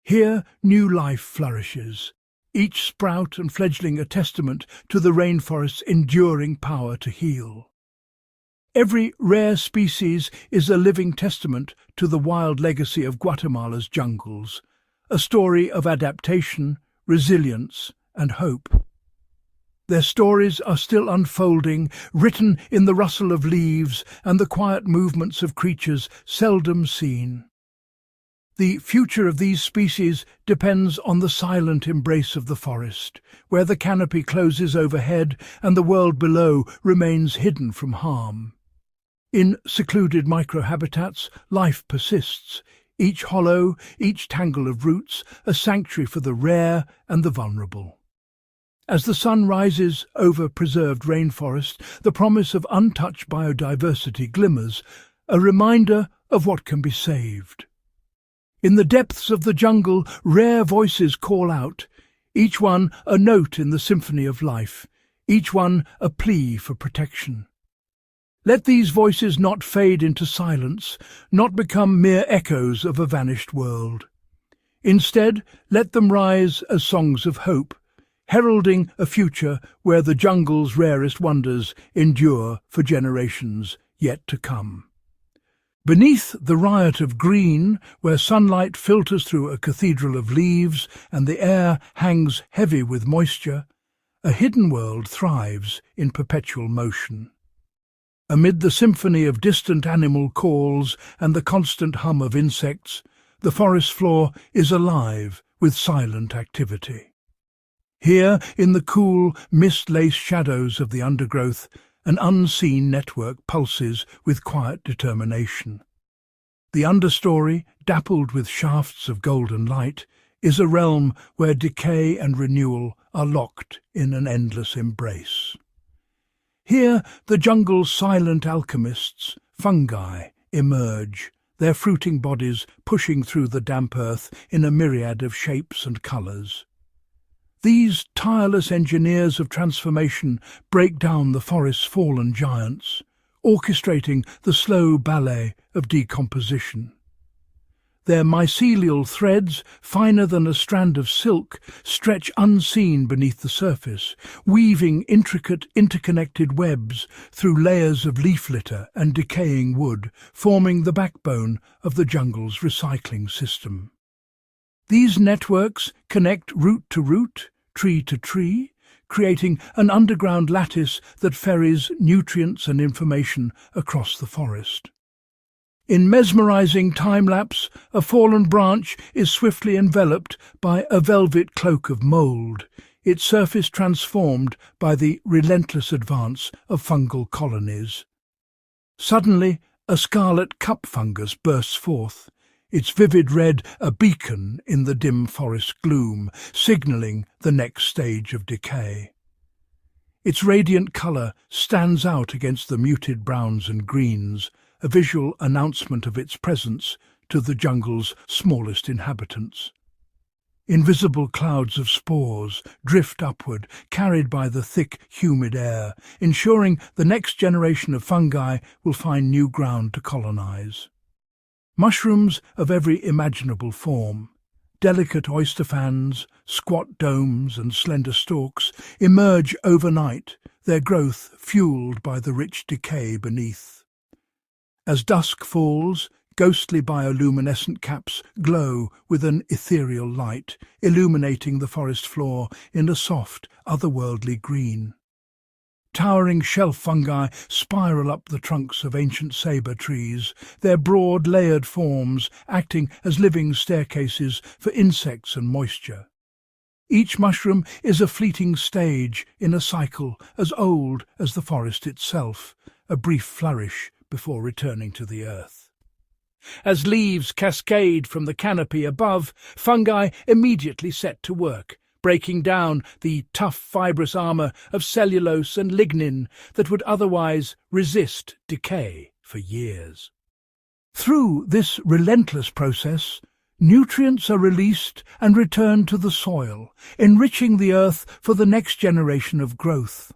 Here new life flourishes, each sprout and fledgling a testament to the rainforest's enduring power to heal. Every rare species is a living testament to the wild legacy of Guatemala's jungles, a story of adaptation, resilience, and hope. Their stories are still unfolding, written in the rustle of leaves and the quiet movements of creatures seldom seen. The future of these species depends on the silent embrace of the forest, where the canopy closes overhead and the world below remains hidden from harm. In secluded microhabitats, life persists, each hollow, each tangle of roots, a sanctuary for the rare and the vulnerable. As the sun rises over preserved rainforest, the promise of untouched biodiversity glimmers, a reminder of what can be saved. In the depths of the jungle, rare voices call out, each one a note in the symphony of life, each one a plea for protection. Let these voices not fade into silence, not become mere echoes of a vanished world. Instead, let them rise as songs of hope, heralding a future where the jungle's rarest wonders endure for generations yet to come. Beneath the riot of green, where sunlight filters through a cathedral of leaves and the air hangs heavy with moisture, a hidden world thrives in perpetual motion. Amid the symphony of distant animal calls and the constant hum of insects, the forest floor is alive with silent activity. Here, in the cool, mist-laced shadows of the undergrowth, an unseen network pulses with quiet determination. The understory, dappled with shafts of golden light, is a realm where decay and renewal are locked in an endless embrace. Here, the jungle's silent alchemists, fungi, emerge, their fruiting bodies pushing through the damp earth in a myriad of shapes and colours. These tireless engineers of transformation break down the forest's fallen giants, orchestrating the slow ballet of decomposition. Their mycelial threads, finer than a strand of silk, stretch unseen beneath the surface, weaving intricate, interconnected webs through layers of leaf litter and decaying wood, forming the backbone of the jungle's recycling system. These networks connect root to root, tree to tree, creating an underground lattice that ferries nutrients and information across the forest. In mesmerizing time-lapse, a fallen branch is swiftly enveloped by a velvet cloak of mould, its surface transformed by the relentless advance of fungal colonies. Suddenly, a scarlet cup fungus bursts forth, its vivid red a beacon in the dim forest gloom, signalling the next stage of decay. Its radiant colour stands out against the muted browns and greens, a visual announcement of its presence to the jungle's smallest inhabitants. Invisible clouds of spores drift upward, carried by the thick, humid air, ensuring the next generation of fungi will find new ground to colonize. Mushrooms of every imaginable form, delicate oyster fans, squat domes and slender stalks, emerge overnight, their growth fueled by the rich decay beneath. As dusk falls, ghostly bioluminescent caps glow with an ethereal light, illuminating the forest floor in a soft, otherworldly green. Towering shelf fungi spiral up the trunks of ancient sabre trees, their broad, layered forms acting as living staircases for insects and moisture. Each mushroom is a fleeting stage in a cycle as old as the forest itself, a brief flourish before returning to the earth. As leaves cascade from the canopy above, fungi immediately set to work, breaking down the tough fibrous armour of cellulose and lignin that would otherwise resist decay for years. Through this relentless process, nutrients are released and returned to the soil, enriching the earth for the next generation of growth.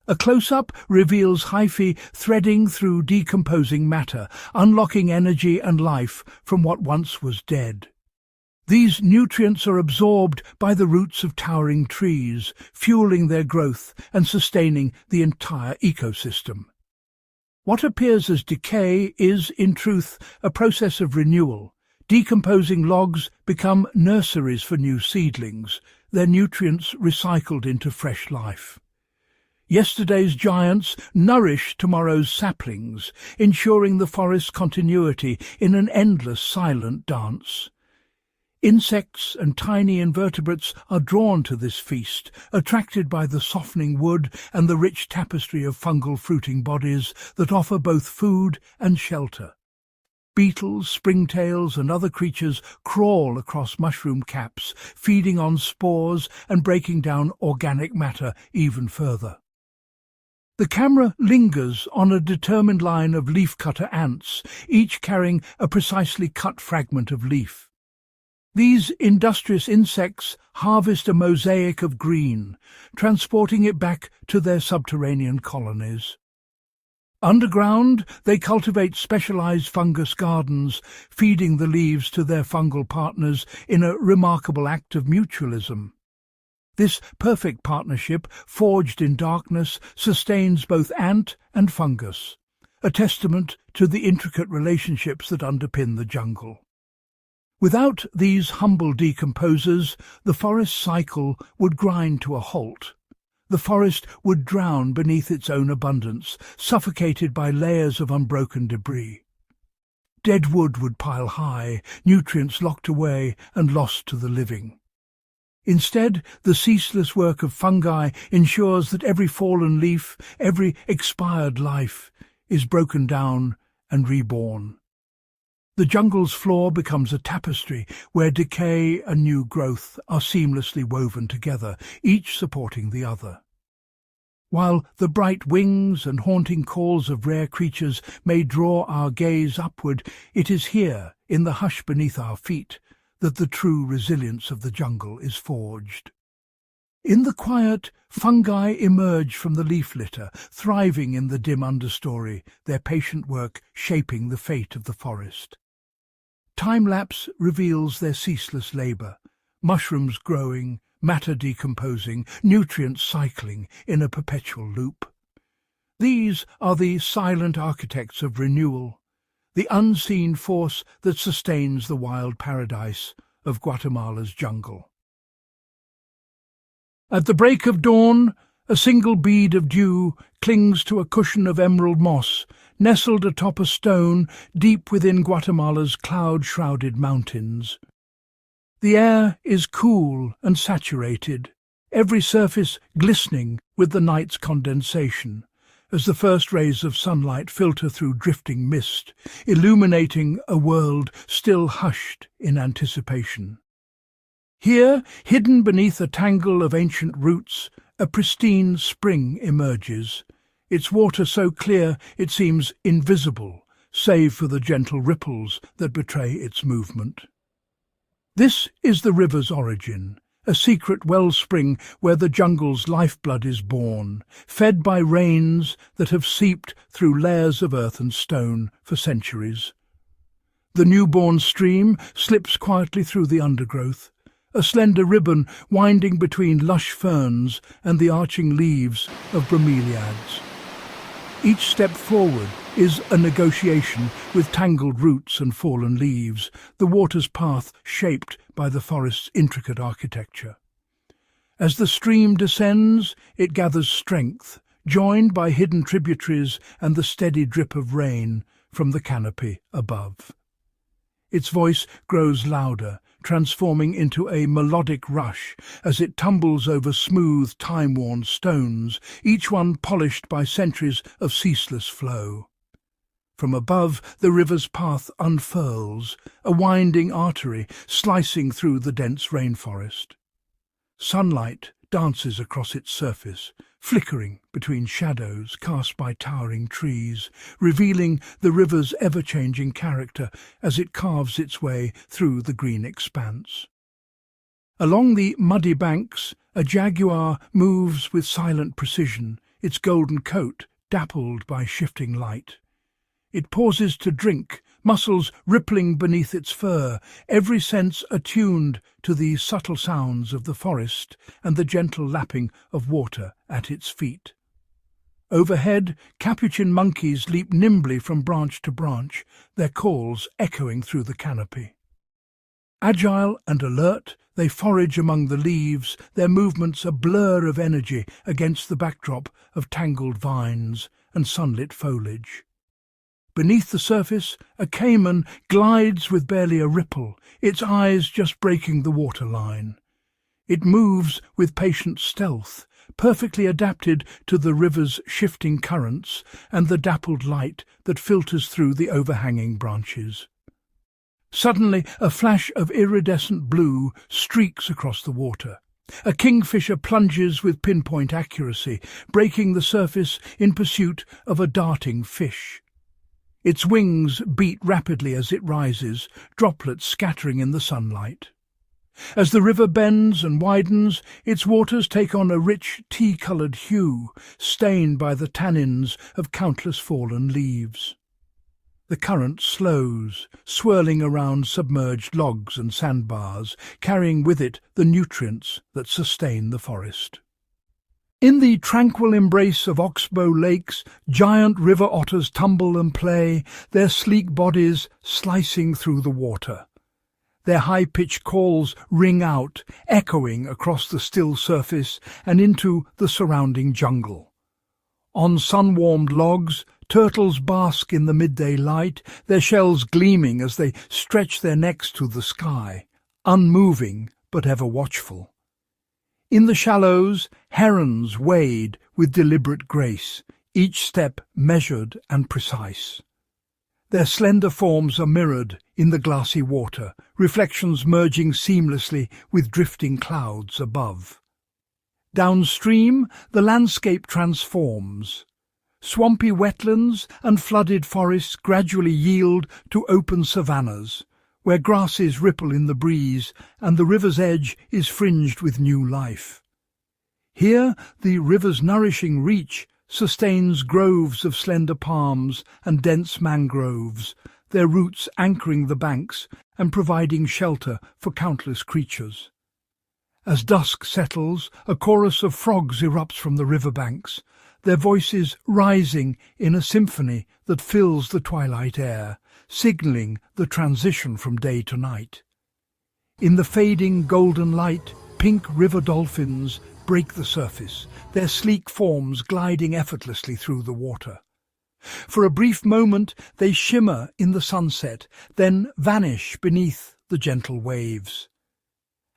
A close-up reveals hyphae threading through decomposing matter, unlocking energy and life from what once was dead. These nutrients are absorbed by the roots of towering trees, fueling their growth and sustaining the entire ecosystem. What appears as decay is, in truth, a process of renewal. Decomposing logs become nurseries for new seedlings, their nutrients recycled into fresh life. Yesterday's giants nourish tomorrow's saplings, ensuring the forest's continuity in an endless silent dance. Insects and tiny invertebrates are drawn to this feast, attracted by the softening wood and the rich tapestry of fungal fruiting bodies that offer both food and shelter. Beetles, springtails and other creatures crawl across mushroom caps, feeding on spores and breaking down organic matter even further. The camera lingers on a determined line of leafcutter ants, each carrying a precisely cut fragment of leaf. These industrious insects harvest a mosaic of green, transporting it back to their subterranean colonies. Underground, they cultivate specialized fungus gardens, feeding the leaves to their fungal partners in a remarkable act of mutualism. This perfect partnership, forged in darkness, sustains both ant and fungus, a testament to the intricate relationships that underpin the jungle. Without these humble decomposers, the forest cycle would grind to a halt. The forest would drown beneath its own abundance, suffocated by layers of unbroken debris. Dead wood would pile high, nutrients locked away and lost to the living. Instead, the ceaseless work of fungi ensures that every fallen leaf, every expired life, is broken down and reborn. The jungle's floor becomes a tapestry where decay and new growth are seamlessly woven together, each supporting the other. While the bright wings and haunting calls of rare creatures may draw our gaze upward, it is here, in the hush beneath our feet, that the true resilience of the jungle is forged. In the quiet, fungi emerge from the leaf litter, thriving in the dim understory, their patient work shaping the fate of the forest. Time-lapse reveals their ceaseless labour, mushrooms growing, matter decomposing, nutrients cycling in a perpetual loop. These are the silent architects of renewal, the unseen force that sustains the wild paradise of Guatemala's jungle. At the break of dawn, a single bead of dew clings to a cushion of emerald moss, nestled atop a stone deep within Guatemala's cloud-shrouded mountains. The air is cool and saturated, every surface glistening with the night's condensation, as the first rays of sunlight filter through drifting mist, illuminating a world still hushed in anticipation. Here, hidden beneath a tangle of ancient roots, a pristine spring emerges, its water so clear it seems invisible, save for the gentle ripples that betray its movement. This is the river's origin, a secret wellspring where the jungle's lifeblood is born, fed by rains that have seeped through layers of earth and stone for centuries. The newborn stream slips quietly through the undergrowth, a slender ribbon winding between lush ferns and the arching leaves of bromeliads. Each step forward is a negotiation with tangled roots and fallen leaves, the water's path shaped by the forest's intricate architecture. As the stream descends, it gathers strength, joined by hidden tributaries and the steady drip of rain from the canopy above. Its voice grows louder, transforming into a melodic rush as it tumbles over smooth, time-worn stones, each one polished by centuries of ceaseless flow. From above, the river's path unfurls, a winding artery slicing through the dense rainforest. Sunlight dances across its surface, flickering between shadows cast by towering trees, revealing the river's ever-changing character as it carves its way through the green expanse. Along the muddy banks, a jaguar moves with silent precision, its golden coat dappled by shifting light. It pauses to drink, muscles rippling beneath its fur, every sense attuned to the subtle sounds of the forest and the gentle lapping of water at its feet. Overhead, capuchin monkeys leap nimbly from branch to branch, their calls echoing through the canopy. Agile and alert, they forage among the leaves, their movements a blur of energy against the backdrop of tangled vines and sunlit foliage. Beneath the surface, a caiman glides with barely a ripple, its eyes just breaking the waterline. It moves with patient stealth, perfectly adapted to the river's shifting currents and the dappled light that filters through the overhanging branches. Suddenly, a flash of iridescent blue streaks across the water. A kingfisher plunges with pinpoint accuracy, breaking the surface in pursuit of a darting fish. Its wings beat rapidly as it rises, droplets scattering in the sunlight. As the river bends and widens, its waters take on a rich tea-coloured hue, stained by the tannins of countless fallen leaves. The current slows, swirling around submerged logs and sandbars, carrying with it the nutrients that sustain the forest. In the tranquil embrace of oxbow lakes, giant river otters tumble and play, their sleek bodies slicing through the water. Their high-pitched calls ring out, echoing across the still surface and into the surrounding jungle. On sun-warmed logs, turtles bask in the midday light, their shells gleaming as they stretch their necks to the sky, unmoving but ever watchful. In the shallows, herons wade with deliberate grace, each step measured and precise. Their slender forms are mirrored in the glassy water, reflections merging seamlessly with drifting clouds above. Downstream, the landscape transforms. Swampy wetlands and flooded forests gradually yield to open savannas, where grasses ripple in the breeze and the river's edge is fringed with new life. Here, the river's nourishing reach sustains groves of slender palms and dense mangroves, their roots anchoring the banks and providing shelter for countless creatures. As dusk settles, a chorus of frogs erupts from the riverbanks, their voices rising in a symphony that fills the twilight air, signalling the transition from day to night. In the fading golden light, pink river dolphins break the surface, their sleek forms gliding effortlessly through the water. For a brief moment they shimmer in the sunset, then vanish beneath the gentle waves.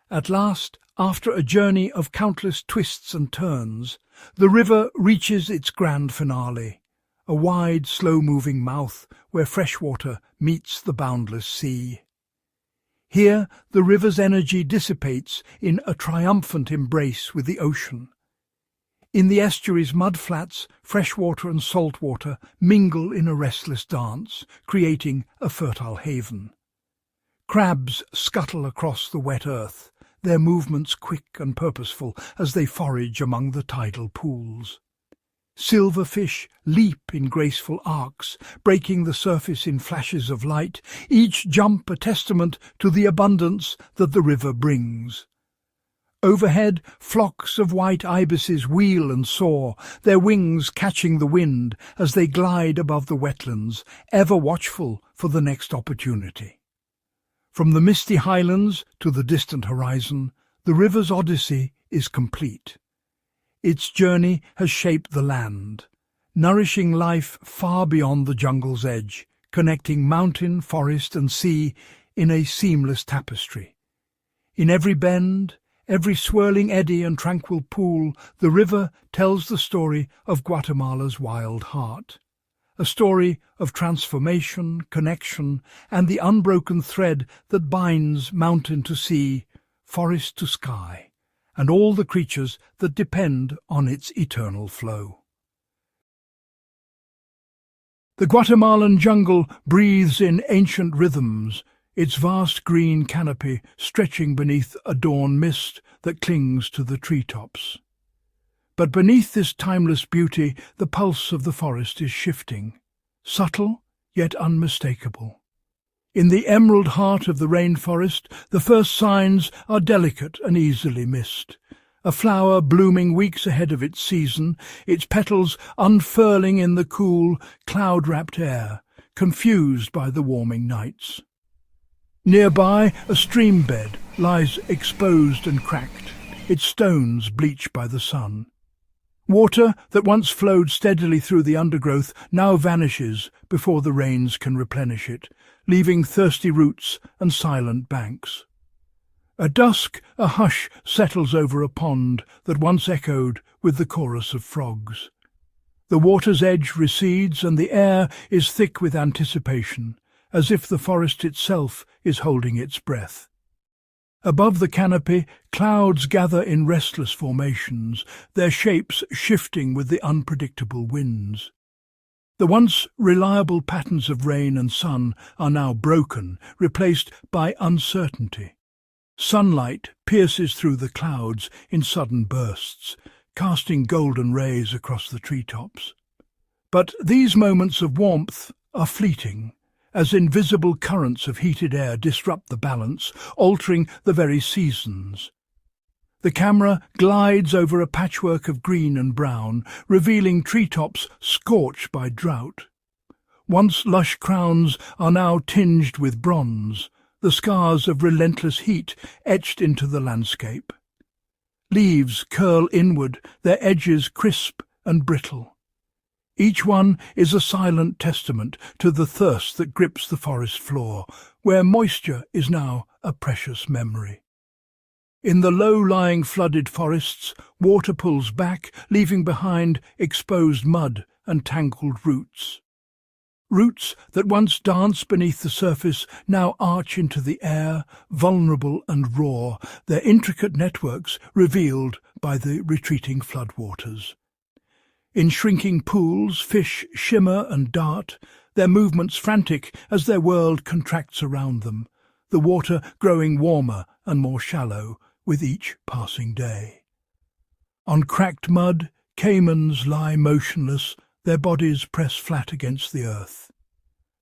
At last, after a journey of countless twists and turns, the river reaches its grand finale, a wide, slow-moving mouth where fresh water meets the boundless sea. Here, the river's energy dissipates in a triumphant embrace with the ocean. In the estuary's mudflats, freshwater and saltwater mingle in a restless dance, creating a fertile haven. Crabs scuttle across the wet earth, their movements quick and purposeful as they forage among the tidal pools. Silverfish leap in graceful arcs, breaking the surface in flashes of light, each jump a testament to the abundance that the river brings. Overhead, flocks of white ibises wheel and soar, their wings catching the wind as they glide above the wetlands, ever watchful for the next opportunity. From the misty highlands to the distant horizon, the river's Odyssey is complete. Its journey has shaped the land, nourishing life far beyond the jungle's edge, connecting mountain, forest and sea in a seamless tapestry. In every bend, every swirling eddy and tranquil pool, the river tells the story of Guatemala's wild heart. A story of transformation, connection, and the unbroken thread that binds mountain to sea, forest to sky, and all the creatures that depend on its eternal flow. The Guatemalan jungle breathes in ancient rhythms, its vast green canopy stretching beneath a dawn mist that clings to the treetops. But beneath this timeless beauty, the pulse of the forest is shifting, subtle yet unmistakable. In the emerald heart of the rainforest, the first signs are delicate and easily missed. A flower blooming weeks ahead of its season, its petals unfurling in the cool, cloud-wrapped air, confused by the warming nights. Nearby, a stream bed lies exposed and cracked, its stones bleached by the sun. Water that once flowed steadily through the undergrowth now vanishes before the rains can replenish it, leaving thirsty roots and silent banks. At dusk, a hush settles over a pond that once echoed with the chorus of frogs. The water's edge recedes and the air is thick with anticipation, as if the forest itself is holding its breath. Above the canopy, clouds gather in restless formations, their shapes shifting with the unpredictable winds. The once reliable patterns of rain and sun are now broken, replaced by uncertainty. Sunlight pierces through the clouds in sudden bursts, casting golden rays across the treetops. But these moments of warmth are fleeting, as invisible currents of heated air disrupt the balance, altering the very seasons. The camera glides over a patchwork of green and brown, revealing treetops scorched by drought. Once lush crowns are now tinged with bronze, the scars of relentless heat etched into the landscape. Leaves curl inward, their edges crisp and brittle. Each one is a silent testament to the thirst that grips the forest floor, where moisture is now a precious memory. In the low-lying flooded forests, water pulls back, leaving behind exposed mud and tangled roots. Roots that once danced beneath the surface now arch into the air, vulnerable and raw, their intricate networks revealed by the retreating floodwaters. In shrinking pools, fish shimmer and dart, their movements frantic as their world contracts around them, the water growing warmer and more shallow with each passing day. On cracked mud, caimans lie motionless, their bodies press flat against the earth.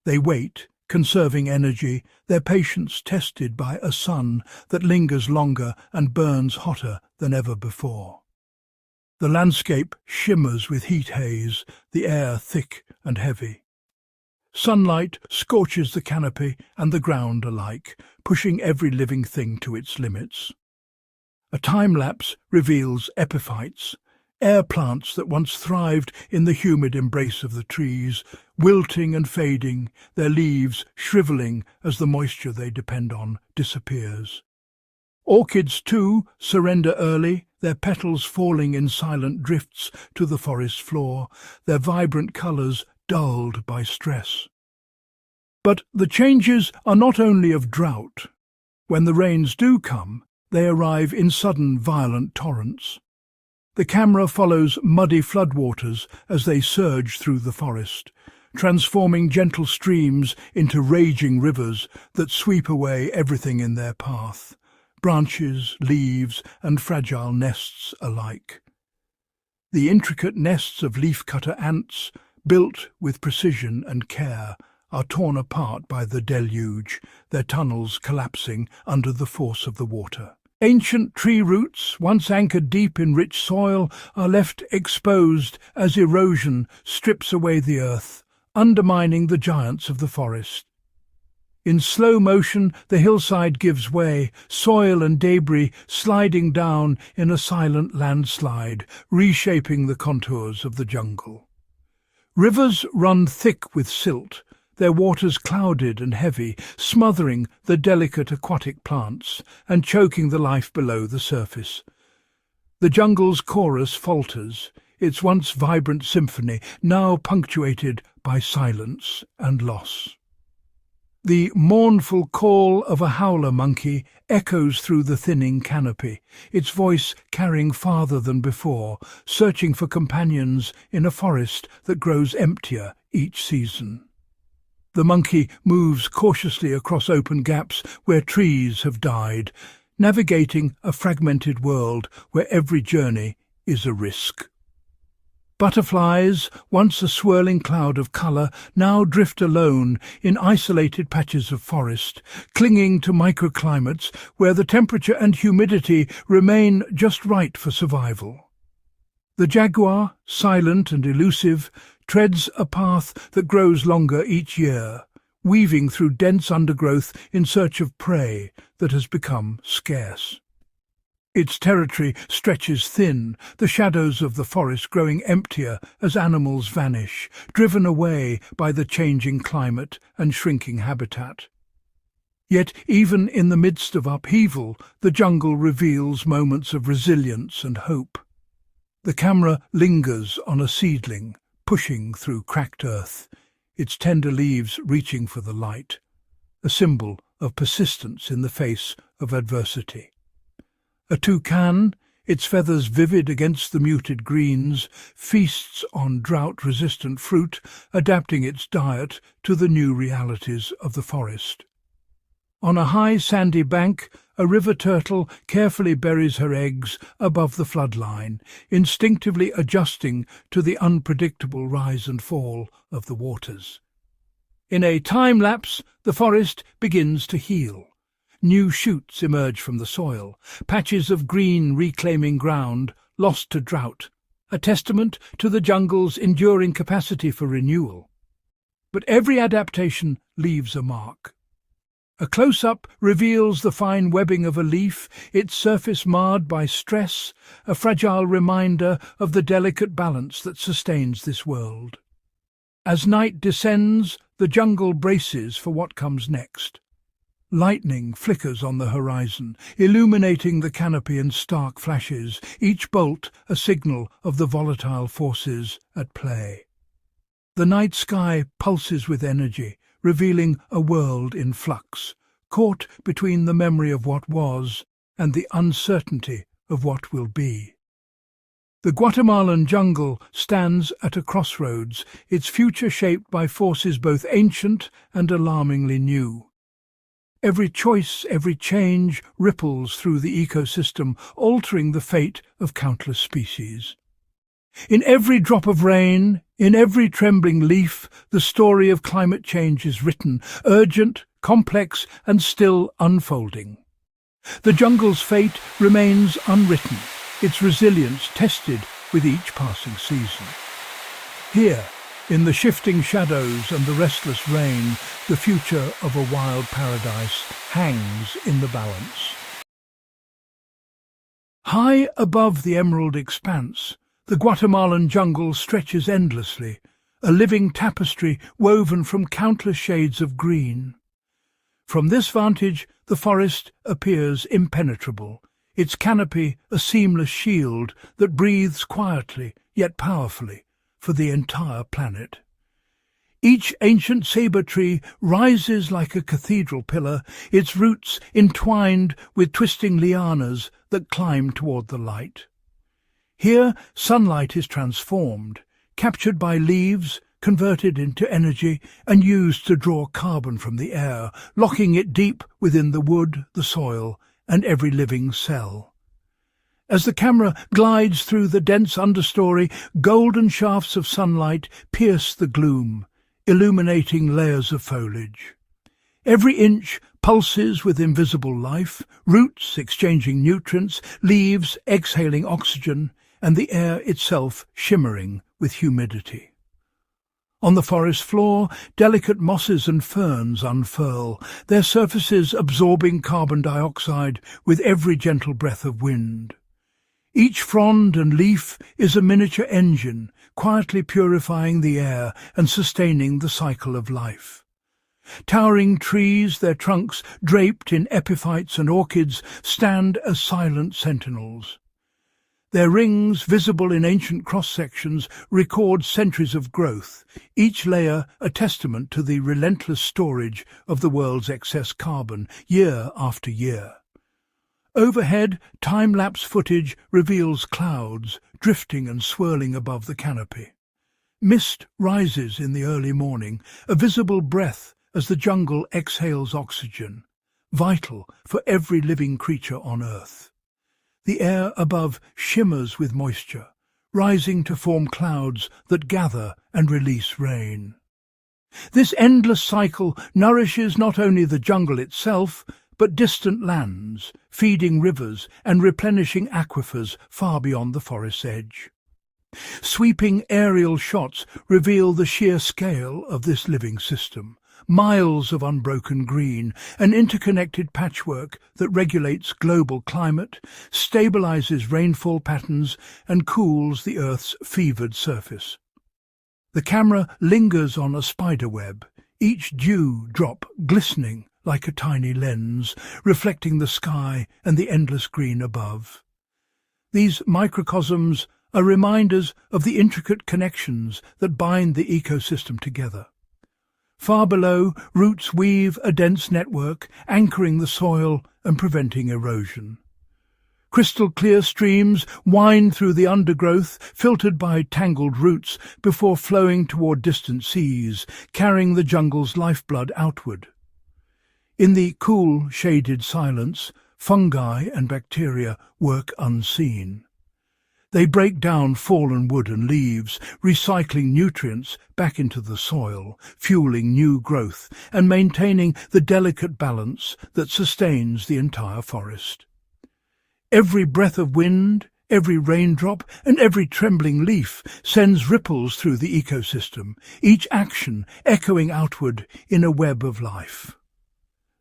They wait, conserving energy, their patience tested by a sun that lingers longer and burns hotter than ever before. The landscape shimmers with heat haze, the air thick and heavy. Sunlight scorches the canopy and the ground alike, pushing every living thing to its limits. A time-lapse reveals epiphytes, air plants that once thrived in the humid embrace of the trees, wilting and fading, their leaves shrivelling as the moisture they depend on disappears. Orchids, too, surrender early, their petals falling in silent drifts to the forest floor, their vibrant colours dulled by stress. But the changes are not only of drought. When the rains do come, they arrive in sudden, violent torrents. The camera follows muddy floodwaters as they surge through the forest, transforming gentle streams into raging rivers that sweep away everything in their path, branches, leaves, and fragile nests alike. The intricate nests of leafcutter ants, built with precision and care, are torn apart by the deluge, their tunnels collapsing under the force of the water. Ancient tree roots, once anchored deep in rich soil, are left exposed as erosion strips away the earth, undermining the giants of the forest. In slow motion, the hillside gives way, soil and debris sliding down in a silent landslide, reshaping the contours of the jungle. Rivers run thick with silt, their waters clouded and heavy, smothering the delicate aquatic plants and choking the life below the surface. The jungle's chorus falters, its once vibrant symphony now punctuated by silence and loss. The mournful call of a howler monkey echoes through the thinning canopy, its voice carrying farther than before, searching for companions in a forest that grows emptier each season. The monkey moves cautiously across open gaps where trees have died, navigating a fragmented world where every journey is a risk. Butterflies, once a swirling cloud of colour, now drift alone in isolated patches of forest, clinging to microclimates where the temperature and humidity remain just right for survival. The jaguar, silent and elusive, treads a path that grows longer each year, weaving through dense undergrowth in search of prey that has become scarce. Its territory stretches thin, the shadows of the forest growing emptier as animals vanish, driven away by the changing climate and shrinking habitat. Yet even in the midst of upheaval, the jungle reveals moments of resilience and hope. The camera lingers on a seedling, pushing through cracked earth, its tender leaves reaching for the light, a symbol of persistence in the face of adversity. A toucan, its feathers vivid against the muted greens, feasts on drought-resistant fruit, adapting its diet to the new realities of the forest. On a high sandy bank, a river turtle carefully buries her eggs above the floodline, instinctively adjusting to the unpredictable rise and fall of the waters. In a time lapse, the forest begins to heal. New shoots emerge from the soil, patches of green reclaiming ground lost to drought, a testament to the jungle's enduring capacity for renewal. But every adaptation leaves a mark. A close-up reveals the fine webbing of a leaf, its surface marred by stress, a fragile reminder of the delicate balance that sustains this world. As night descends, the jungle braces for what comes next. Lightning flickers on the horizon, illuminating the canopy in stark flashes, each bolt a signal of the volatile forces at play. The night sky pulses with energy, revealing a world in flux, caught between the memory of what was and the uncertainty of what will be. The Guatemalan jungle stands at a crossroads, its future shaped by forces both ancient and alarmingly new. Every choice, every change ripples through the ecosystem, altering the fate of countless species. In every drop of rain, in every trembling leaf, the story of climate change is written, urgent, complex, and still unfolding. The jungle's fate remains unwritten, its resilience tested with each passing season. Here, in the shifting shadows and the restless rain, the future of a wild paradise hangs in the balance. High above the emerald expanse, the Guatemalan jungle stretches endlessly, a living tapestry woven from countless shades of green. From this vantage, the forest appears impenetrable, its canopy a seamless shield that breathes quietly yet powerfully for the entire planet. Each ancient sabre tree rises like a cathedral pillar, its roots entwined with twisting lianas that climb toward the light. Here, sunlight is transformed, captured by leaves, converted into energy, and used to draw carbon from the air, locking it deep within the wood, the soil, and every living cell. As the camera glides through the dense understory, golden shafts of sunlight pierce the gloom, illuminating layers of foliage. Every inch pulses with invisible life, roots exchanging nutrients, leaves exhaling oxygen, and the air itself shimmering with humidity. On the forest floor, delicate mosses and ferns unfurl, their surfaces absorbing carbon dioxide with every gentle breath of wind. Each frond and leaf is a miniature engine, quietly purifying the air and sustaining the cycle of life. Towering trees, their trunks draped in epiphytes and orchids, stand as silent sentinels. Their rings, visible in ancient cross-sections, record centuries of growth, each layer a testament to the relentless storage of the world's excess carbon, year after year. Overhead, time-lapse footage reveals clouds drifting and swirling above the canopy. Mist rises in the early morning, a visible breath as the jungle exhales oxygen, vital for every living creature on Earth. The air above shimmers with moisture, rising to form clouds that gather and release rain. This endless cycle nourishes not only the jungle itself, but distant lands, feeding rivers and replenishing aquifers far beyond the forest's edge. Sweeping aerial shots reveal the sheer scale of this living system. Miles of unbroken green, an interconnected patchwork that regulates global climate, stabilizes rainfall patterns, and cools the Earth's fevered surface. The camera lingers on a spiderweb, each dew drop glistening like a tiny lens, reflecting the sky and the endless green above. These microcosms are reminders of the intricate connections that bind the ecosystem together. Far below, roots weave a dense network, anchoring the soil and preventing erosion. Crystal-clear streams wind through the undergrowth, filtered by tangled roots, before flowing toward distant seas, carrying the jungle's lifeblood outward. In the cool, shaded silence, fungi and bacteria work unseen. They break down fallen wood and leaves, recycling nutrients back into the soil, fueling new growth and maintaining the delicate balance that sustains the entire forest. Every breath of wind, every raindrop and every trembling leaf sends ripples through the ecosystem, each action echoing outward in a web of life.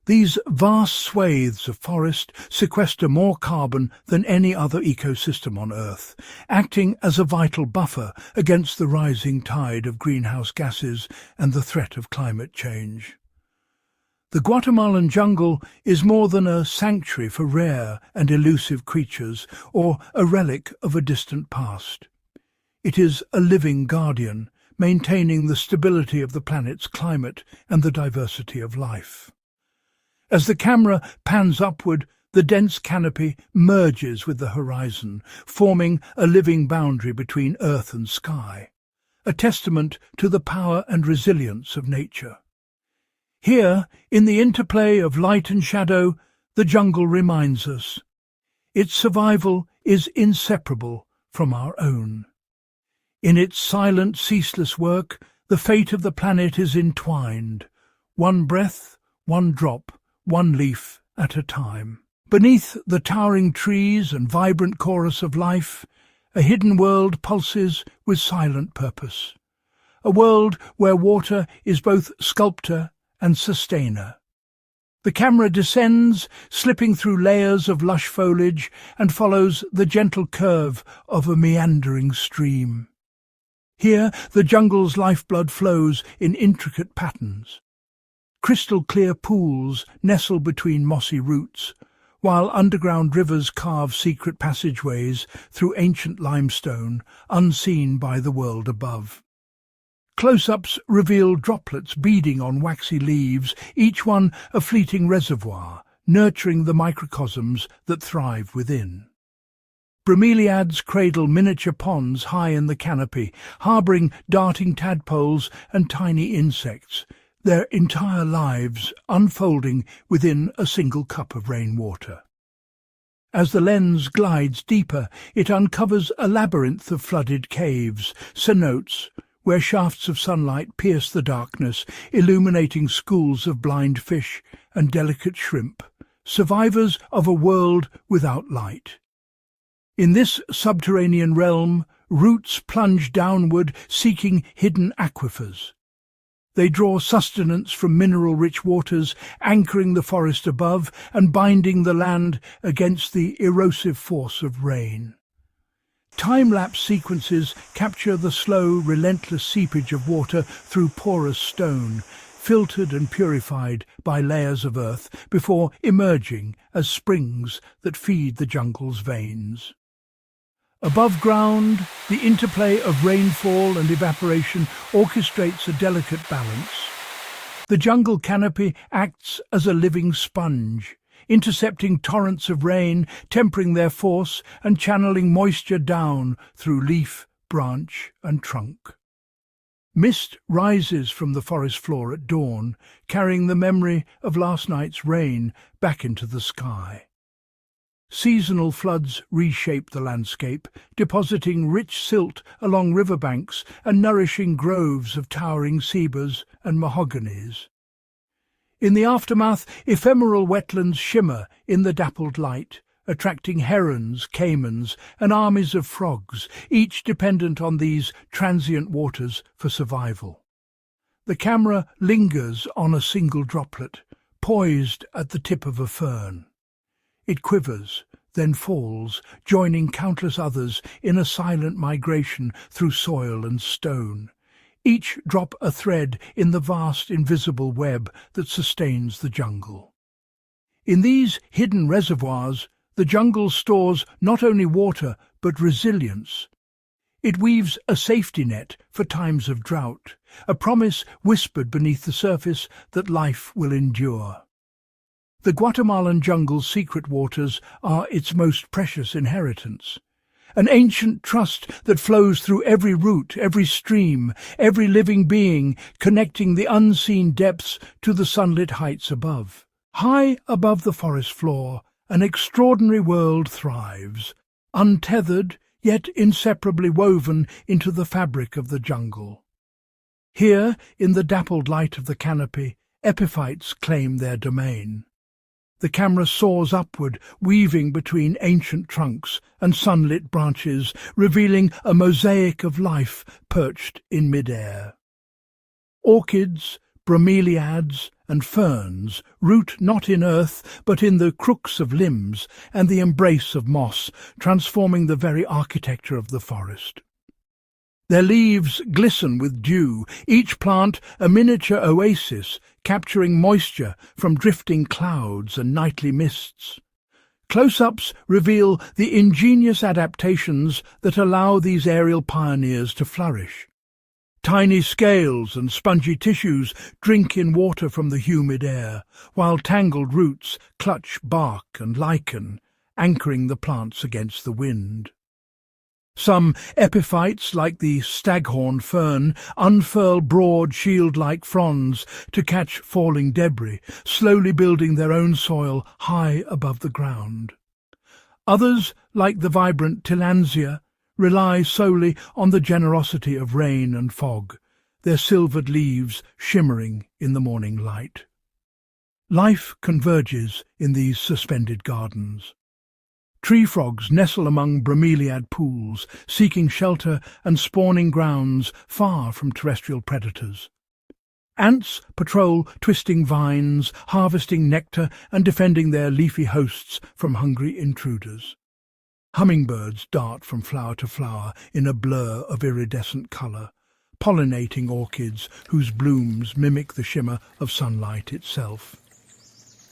These vast swathes of forest sequester more carbon than any other ecosystem on Earth, acting as a vital buffer against the rising tide of greenhouse gases and the threat of climate change. The Guatemalan jungle is more than a sanctuary for rare and elusive creatures or a relic of a distant past. It is a living guardian, maintaining the stability of the planet's climate and the diversity of life. As the camera pans upward, the dense canopy merges with the horizon, forming a living boundary between earth and sky, a testament to the power and resilience of nature. Here, in the interplay of light and shadow, the jungle reminds us. Its survival is inseparable from our own. In its silent, ceaseless work, the fate of the planet is entwined, one breath, one drop, one leaf at a time. Beneath the towering trees and vibrant chorus of life, a hidden world pulses with silent purpose. A world where water is both sculptor and sustainer. The camera descends, slipping through layers of lush foliage, and follows the gentle curve of a meandering stream. Here the jungle's lifeblood flows in intricate patterns. Crystal-clear pools nestle between mossy roots, while underground rivers carve secret passageways through ancient limestone, unseen by the world above. Close-ups reveal droplets beading on waxy leaves, each one a fleeting reservoir, nurturing the microcosms that thrive within. Bromeliads cradle miniature ponds high in the canopy, harbouring darting tadpoles and tiny insects, their entire lives unfolding within a single cup of rainwater. As the lens glides deeper, it uncovers a labyrinth of flooded caves, cenotes, where shafts of sunlight pierce the darkness, illuminating schools of blind fish and delicate shrimp, survivors of a world without light. In this subterranean realm, roots plunge downward, seeking hidden aquifers. They draw sustenance from mineral-rich waters, anchoring the forest above and binding the land against the erosive force of rain. Time-lapse sequences capture the slow, relentless seepage of water through porous stone, filtered and purified by layers of earth before emerging as springs that feed the jungle's veins. Above ground, the interplay of rainfall and evaporation orchestrates a delicate balance. The jungle canopy acts as a living sponge, intercepting torrents of rain, tempering their force and channeling moisture down through leaf, branch and trunk. Mist rises from the forest floor at dawn, carrying the memory of last night's rain back into the sky. Seasonal floods reshape the landscape, depositing rich silt along riverbanks and nourishing groves of towering cedars and mahoganies. In the aftermath, ephemeral wetlands shimmer in the dappled light, attracting herons, caimans, and armies of frogs, each dependent on these transient waters for survival. The camera lingers on a single droplet, poised at the tip of a fern. It quivers, then falls, joining countless others in a silent migration through soil and stone, each drop a thread in the vast invisible web that sustains the jungle. In these hidden reservoirs, the jungle stores not only water but resilience. It weaves a safety net for times of drought, a promise whispered beneath the surface that life will endure. The Guatemalan jungle's secret waters are its most precious inheritance, an ancient trust that flows through every root, every stream, every living being, connecting the unseen depths to the sunlit heights above. High above the forest floor, an extraordinary world thrives, untethered yet inseparably woven into the fabric of the jungle. Here, in the dappled light of the canopy, epiphytes claim their domain. The camera soars upward, weaving between ancient trunks and sunlit branches, revealing a mosaic of life perched in mid-air. Orchids, bromeliads, and ferns root not in earth but in the crooks of limbs and the embrace of moss, transforming the very architecture of the forest. Their leaves glisten with dew, each plant a miniature oasis, capturing moisture from drifting clouds and nightly mists. Close-ups reveal the ingenious adaptations that allow these aerial pioneers to flourish. Tiny scales and spongy tissues drink in water from the humid air, while tangled roots clutch bark and lichen, anchoring the plants against the wind. Some epiphytes, like the staghorn fern, unfurl broad shield-like fronds to catch falling debris, slowly building their own soil high above the ground. Others, like the vibrant tillandsia, rely solely on the generosity of rain and fog, their silvered leaves shimmering in the morning light. Life converges in these suspended gardens. Tree frogs nestle among bromeliad pools, seeking shelter and spawning grounds far from terrestrial predators. Ants patrol twisting vines, harvesting nectar and defending their leafy hosts from hungry intruders. Hummingbirds dart from flower to flower in a blur of iridescent colour, pollinating orchids whose blooms mimic the shimmer of sunlight itself.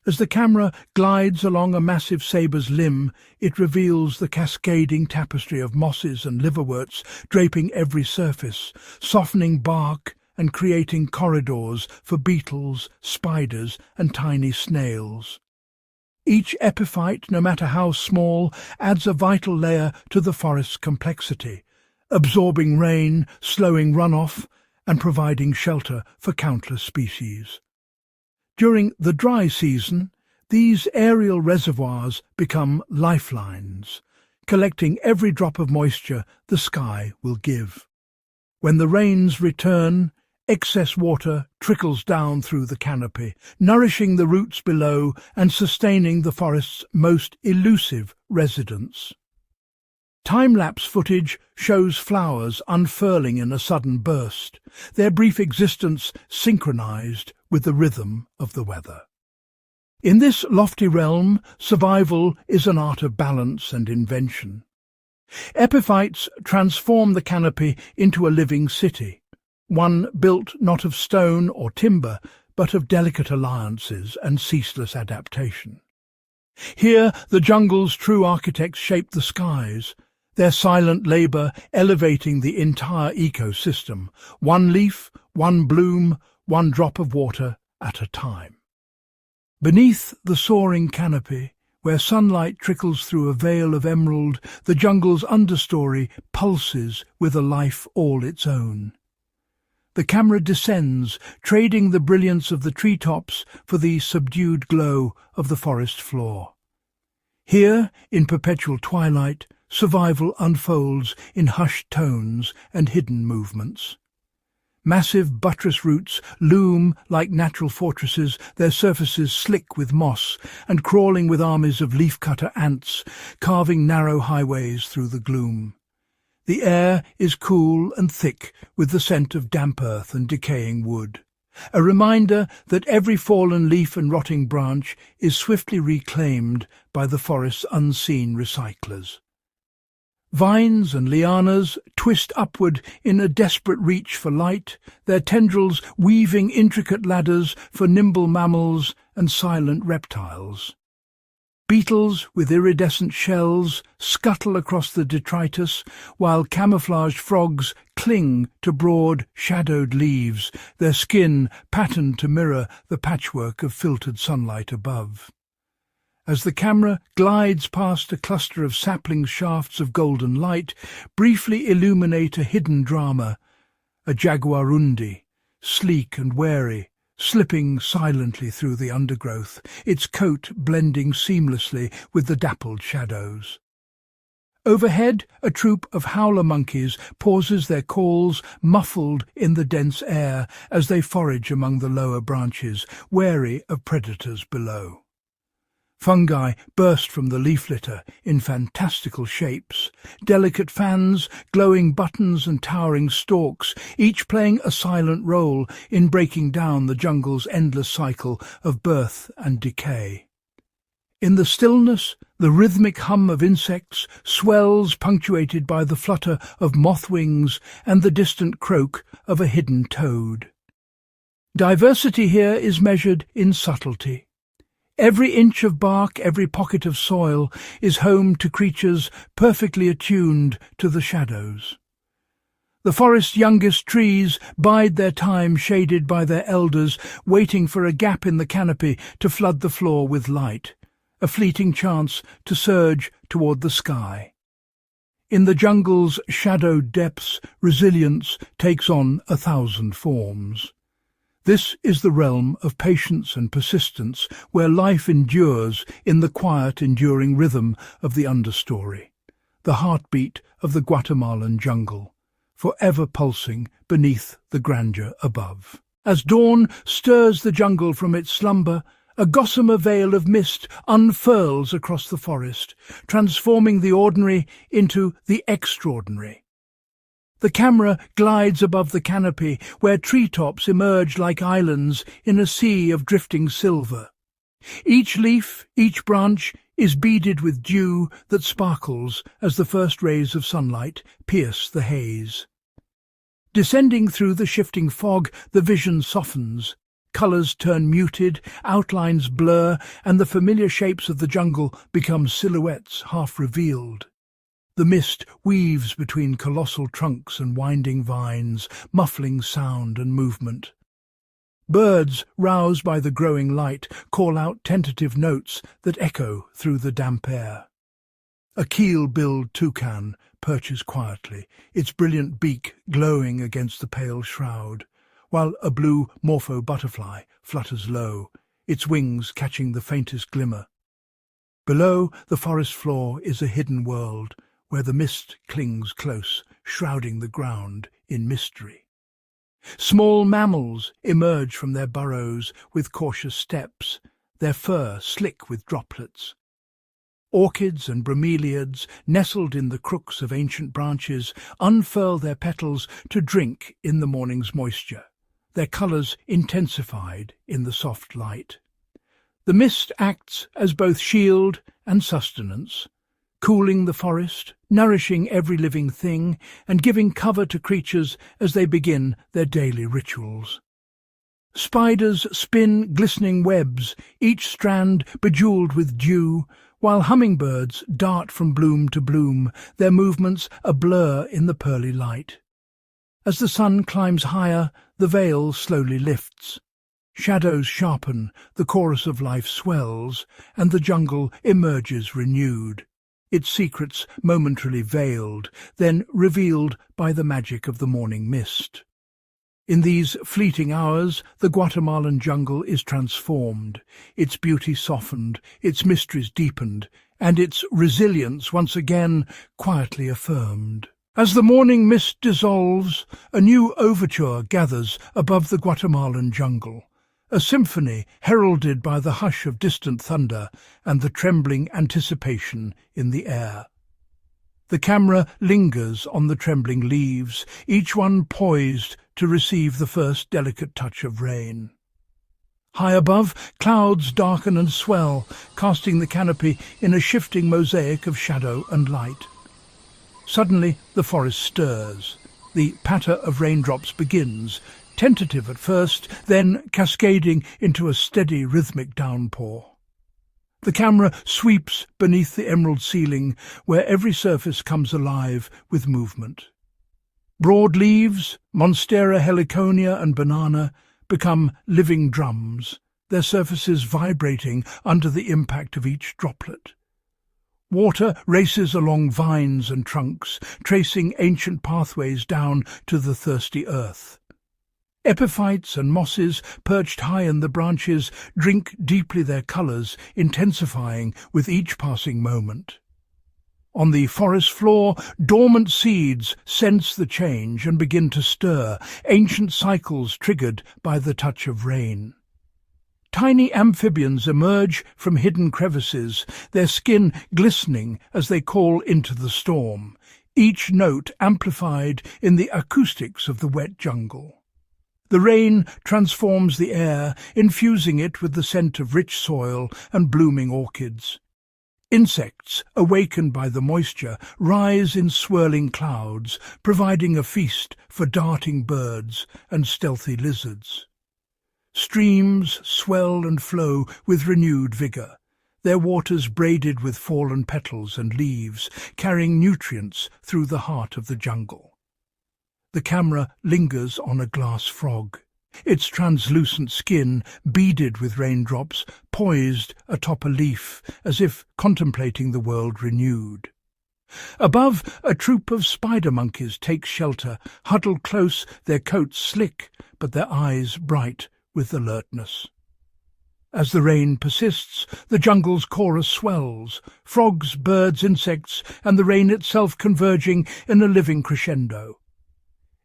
As the camera glides along a massive saber's limb, it reveals the cascading tapestry of mosses and liverworts draping every surface, softening bark and creating corridors for beetles, spiders and tiny snails. Each epiphyte, no matter how small, adds a vital layer to the forest's complexity, absorbing rain, slowing runoff, and providing shelter for countless species. During the dry season, these aerial reservoirs become lifelines, collecting every drop of moisture the sky will give. When the rains return, excess water trickles down through the canopy, nourishing the roots below and sustaining the forest's most elusive residents. Time-lapse footage shows flowers unfurling in a sudden burst, their brief existence synchronized with the rhythm of the weather. In this lofty realm, survival is an art of balance and invention. Epiphytes transform the canopy into a living city, one built not of stone or timber, but of delicate alliances and ceaseless adaptation. Here the jungle's true architects shape the skies, their silent labour elevating the entire ecosystem, one leaf, one bloom, one drop of water at a time. Beneath the soaring canopy, where sunlight trickles through a veil of emerald, the jungle's understory pulses with a life all its own. The camera descends, trading the brilliance of the treetops for the subdued glow of the forest floor. Here, in perpetual twilight, survival unfolds in hushed tones and hidden movements. Massive buttress roots loom like natural fortresses, their surfaces slick with moss and crawling with armies of leaf-cutter ants, carving narrow highways through the gloom. The air is cool and thick with the scent of damp earth and decaying wood, a reminder that every fallen leaf and rotting branch is swiftly reclaimed by the forest's unseen recyclers. Vines and lianas twist upward in a desperate reach for light, their tendrils weaving intricate ladders for nimble mammals and silent reptiles. Beetles with iridescent shells scuttle across the detritus, while camouflaged frogs cling to broad, shadowed leaves, their skin patterned to mirror the patchwork of filtered sunlight above. As the camera glides past a cluster of sapling shafts of golden light, briefly illuminate a hidden drama, a jaguarundi, sleek and wary, slipping silently through the undergrowth, its coat blending seamlessly with the dappled shadows. Overhead, a troop of howler monkeys pauses their calls, muffled in the dense air as they forage among the lower branches, wary of predators below. Fungi burst from the leaf litter in fantastical shapes, delicate fans, glowing buttons and towering stalks, each playing a silent role in breaking down the jungle's endless cycle of birth and decay. In the stillness, the rhythmic hum of insects swells, punctuated by the flutter of moth wings and the distant croak of a hidden toad. Diversity here is measured in subtlety. Every inch of bark, every pocket of soil is home to creatures perfectly attuned to the shadows. The forest's youngest trees bide their time shaded by their elders, waiting for a gap in the canopy to flood the floor with light, a fleeting chance to surge toward the sky. In the jungle's shadowed depths, resilience takes on 1,000 forms. This is the realm of patience and persistence, where life endures in the quiet, enduring rhythm of the understory, the heartbeat of the Guatemalan jungle, forever pulsing beneath the grandeur above. As dawn stirs the jungle from its slumber, a gossamer veil of mist unfurls across the forest, transforming the ordinary into the extraordinary. The camera glides above the canopy, where treetops emerge like islands in a sea of drifting silver. Each leaf, each branch, is beaded with dew that sparkles as the first rays of sunlight pierce the haze. Descending through the shifting fog, the vision softens. Colours turn muted, outlines blur, and the familiar shapes of the jungle become silhouettes half-revealed. The mist weaves between colossal trunks and winding vines, muffling sound and movement. Birds, roused by the growing light, call out tentative notes that echo through the damp air. A keel-billed toucan perches quietly, its brilliant beak glowing against the pale shroud, while a blue morpho butterfly flutters low, its wings catching the faintest glimmer. Below the forest floor is a hidden world, where the mist clings close, shrouding the ground in mystery. Small mammals emerge from their burrows with cautious steps, their fur slick with droplets. Orchids and bromeliads, nestled in the crooks of ancient branches, unfurl their petals to drink in the morning's moisture, their colours intensified in the soft light. The mist acts as both shield and sustenance, cooling the forest, nourishing every living thing, and giving cover to creatures as they begin their daily rituals. Spiders spin glistening webs, each strand bejewelled with dew, while hummingbirds dart from bloom to bloom, their movements a blur in the pearly light. As the sun climbs higher, the veil slowly lifts. Shadows sharpen, the chorus of life swells, and the jungle emerges renewed, its secrets momentarily veiled, then revealed by the magic of the morning mist. In these fleeting hours, the Guatemalan jungle is transformed, its beauty softened, its mysteries deepened, and its resilience once again quietly affirmed. As the morning mist dissolves, a new overture gathers above the Guatemalan jungle, a symphony heralded by the hush of distant thunder and the trembling anticipation in the air. The camera lingers on the trembling leaves, each one poised to receive the first delicate touch of rain. High above, clouds darken and swell, casting the canopy in a shifting mosaic of shadow and light. Suddenly, the forest stirs. The patter of raindrops begins, tentative at first, then cascading into a steady rhythmic downpour. The camera sweeps beneath the emerald ceiling, where every surface comes alive with movement. Broad leaves, Monstera heliconia and banana, become living drums, their surfaces vibrating under the impact of each droplet. Water races along vines and trunks, tracing ancient pathways down to the thirsty earth. Epiphytes and mosses, perched high in the branches, drink deeply their colours, intensifying with each passing moment. On the forest floor, dormant seeds sense the change and begin to stir, ancient cycles triggered by the touch of rain. Tiny amphibians emerge from hidden crevices, their skin glistening as they call into the storm, each note amplified in the acoustics of the wet jungle. The rain transforms the air, infusing it with the scent of rich soil and blooming orchids. Insects, awakened by the moisture, rise in swirling clouds, providing a feast for darting birds and stealthy lizards. Streams swell and flow with renewed vigour, their waters braided with fallen petals and leaves, carrying nutrients through the heart of the jungle. The camera lingers on a glass frog, its translucent skin beaded with raindrops, poised atop a leaf, as if contemplating the world renewed. Above, a troop of spider monkeys takes shelter, huddled close, their coats slick, but their eyes bright with alertness. As the rain persists, the jungle's chorus swells, frogs, birds, insects, and the rain itself converging in a living crescendo.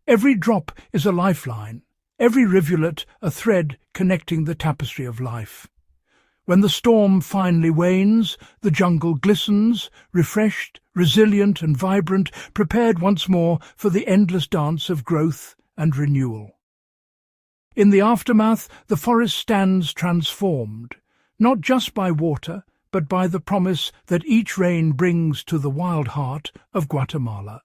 Every drop is a lifeline, every rivulet a thread connecting the tapestry of life. When the storm finally wanes, the jungle glistens, refreshed, resilient and vibrant, prepared once more for the endless dance of growth and renewal. In the aftermath, the forest stands transformed, not just by water, but by the promise that each rain brings to the wild heart of Guatemala.